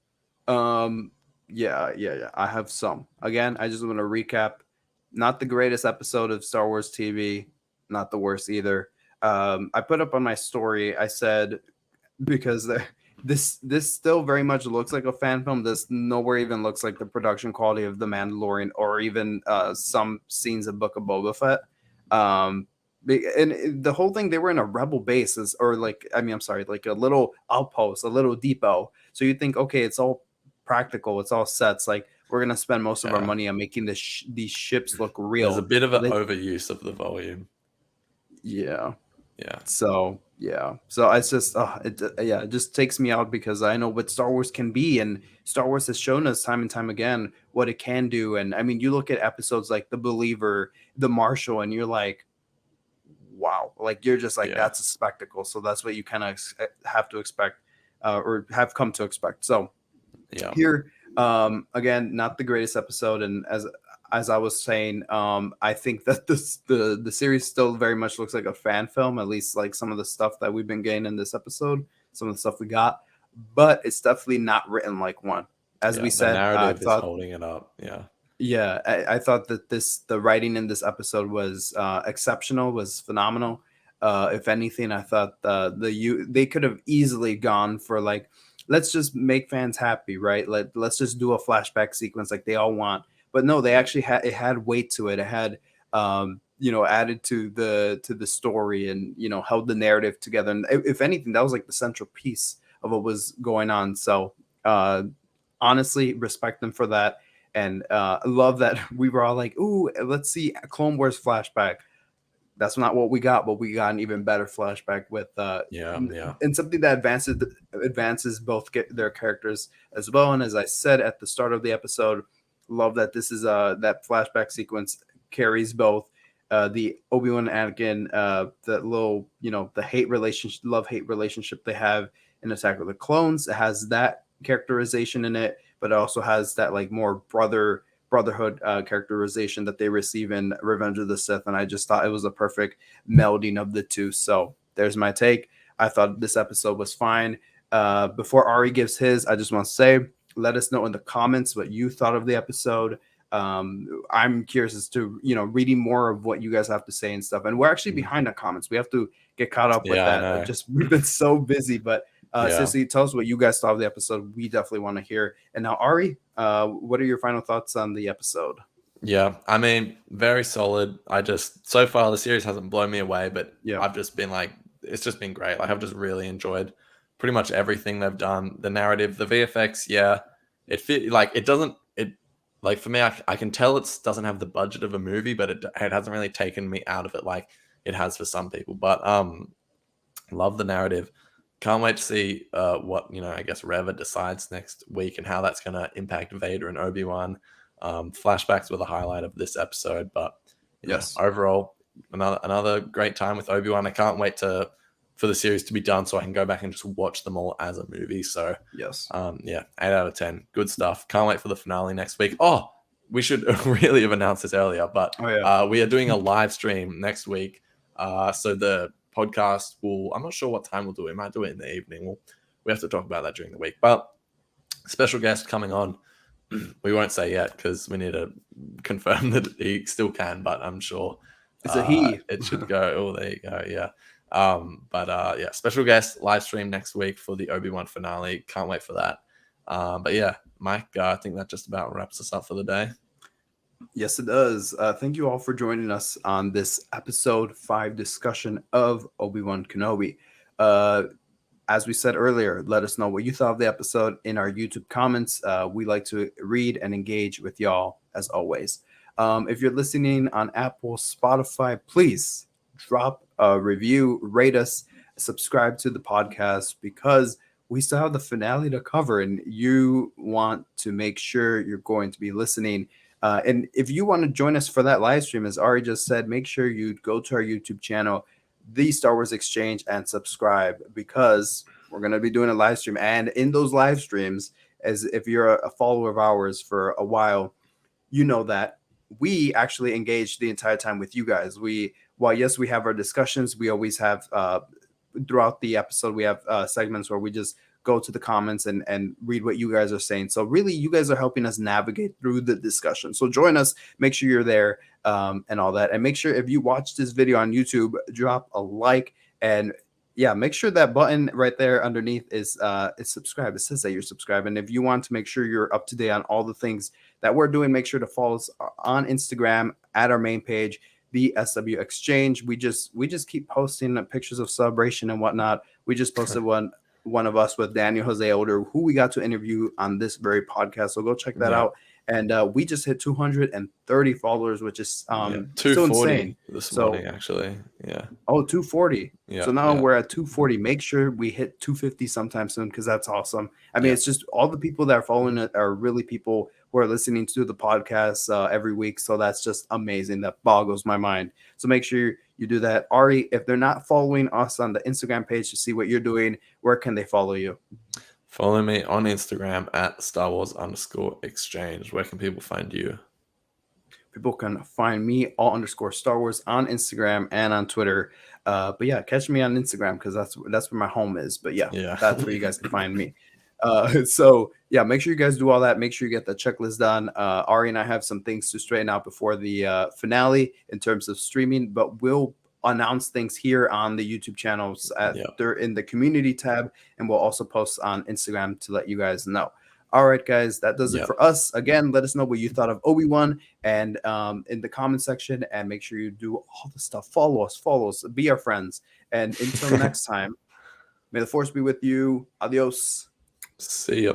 Speaker 2: Yeah. I have some. Again, I just want to recap. Not the greatest episode of Star Wars TV, not the worst either. I put up on my story, I said, because this still very much looks like a fan film. This nowhere even looks like the production quality of The Mandalorian, or even some scenes of Book of Boba Fett. And the whole thing, they were in a rebel base, like a little outpost, a little depot. So you think, okay, it's all practical, it's all sets. Like, we're gonna spend most of our money on making these ships look real.
Speaker 1: There's a bit of an overuse of the volume.
Speaker 2: Yeah.
Speaker 1: Yeah.
Speaker 2: So it's just it just takes me out, because I know what Star Wars can be, and Star Wars has shown us time and time again what it can do. And I mean, you look at episodes like The Believer, The Marshal, and you're like, wow, like, you're just like, that's a spectacle. So that's what you kind of have to expect, or have come to expect. So here, again, not the greatest episode, and as I was saying, I think that the series still very much looks like a fan film, at least like some of the stuff that we've been getting in this episode, some of the stuff we got, but it's definitely not written like one. As we said,
Speaker 1: the narrative is holding it up.
Speaker 2: I thought that the writing in this episode was exceptional, was phenomenal. If anything, I thought they could have easily gone for like, let's just make fans happy, right? Let's just do a flashback sequence like they all want. But no, they actually had weight to it. It had added to the story, and held the narrative together. And if anything, that was like the central piece of what was going on. So honestly, respect them for that. And I love that we were all like, ooh, let's see a Clone Wars flashback. That's not what we got, but we got an even better flashback with and something that advances both their characters as well. And as I said at the start of the episode, love that this is that flashback sequence carries both the Obi-Wan Anakin, the little the love-hate relationship they have in Attack of the Clones. It has that characterization in it, but it also has that like more brotherhood characterization that they receive in Revenge of the Sith. And I just thought it was a perfect melding of the two. So there's my take. I thought this episode was fine. Before Ari gives his, I just want to say, let us know in the comments what you thought of the episode. I'm curious as to, reading more of what you guys have to say and stuff. And we're actually behind the comments. We have to get caught up with that. We've been so busy, but Sissy, tell us what you guys thought of the episode. We definitely want to hear. And now, Ari, what are your final thoughts on the episode?
Speaker 1: Yeah, I mean, very solid. So far the series hasn't blown me away, but I've just been like, it's just been great. Like, I've just really enjoyed pretty much everything they've done. The narrative, the VFX, like for me, I can tell it doesn't have the budget of a movie, but it hasn't really taken me out of it like it has for some people. But Love the narrative. Can't wait to see what I guess Reva decides next week and how that's going to impact Vader and Obi-Wan. Flashbacks were the highlight of this episode, but
Speaker 2: Yes.
Speaker 1: overall, another great time with Obi-Wan. I can't wait for the series to be done so I can go back and just watch them all as a movie. So
Speaker 2: Yes.
Speaker 1: 8 out of 10, good stuff. Can't wait for the finale next week. Oh, we should really have announced this earlier, but we are doing a live stream next week. So the podcast I'm not sure what time we'll do it. We might do it in the evening. We have to talk about that during the week, but special guest coming on. We won't say yet because we need to confirm that he still can, but I'm sure
Speaker 2: it's a he.
Speaker 1: It should go. Oh, there you go. Yeah. Special guest live stream next week for the Obi-Wan finale. Can't wait for that. But yeah, Mike, I think that just about wraps us up for the day.
Speaker 2: Yes, it does. Thank you all for joining us on this episode 5 discussion of Obi-Wan Kenobi. As we said earlier, let us know what you thought of the episode in our YouTube comments. We like to read and engage with y'all as always. If you're listening on Apple, Spotify, please drop a review, rate us, subscribe to the podcast because we still have the finale to cover and you want to make sure you're going to be listening. And if you want to join us for that live stream, as Ari just said, make sure you go to our YouTube channel, The Star Wars Exchange, and subscribe because we're going to be doing a live stream. And in those live streams, as if you're a follower of ours for a while, you know that we actually engage the entire time with you guys. While yes, we have our discussions, we always have throughout the episode, we have segments where we just go to the comments and read what you guys are saying. So really, you guys are helping us navigate through the discussion. So join us, make sure you're there and all that. And make sure if you watch this video on YouTube, drop a like and make sure that button right there underneath is subscribe. It says that you're subscribed. And if you want to make sure you're up to date on all the things that we're doing, make sure to follow us on Instagram at our main page, the SW Exchange. We just keep posting pictures of celebration and whatnot. We just posted one of us with Daniel Jose Older, who we got to interview on this very podcast. So go check that out. And we just hit 230 followers, which is
Speaker 1: 240 this morning, actually. Yeah.
Speaker 2: Oh, 240.
Speaker 1: Yeah.
Speaker 2: So now we're at 240. Make sure we hit 250 sometime soon because that's awesome. I mean, it's just all the people that are following it are really people who are listening to the podcast every week. So that's just amazing. That boggles my mind. So make sure you do that. Ari, if they're not following us on the Instagram page to see what you're doing, where can they follow you?
Speaker 1: Follow me on Instagram at @StarWars_exchange. Where can people find you?
Speaker 2: People can find me _Star Wars on Instagram and on Twitter. But yeah, catch me on Instagram because that's where my home is. But yeah, that's where you guys can find me. So yeah, make sure you guys do all that. Make sure you get the checklist done. Ari and I have some things to straighten out before the finale in terms of streaming, but we'll announce things here on the YouTube channels in the community tab, and we'll also post on Instagram to let you guys know. All right, guys, that does it for us. Again, let us know what you thought of Obi-Wan and in the comment section, and make sure you do all the stuff. Follow us, be our friends. And until next time, may the Force be with you. Adios.
Speaker 1: See ya.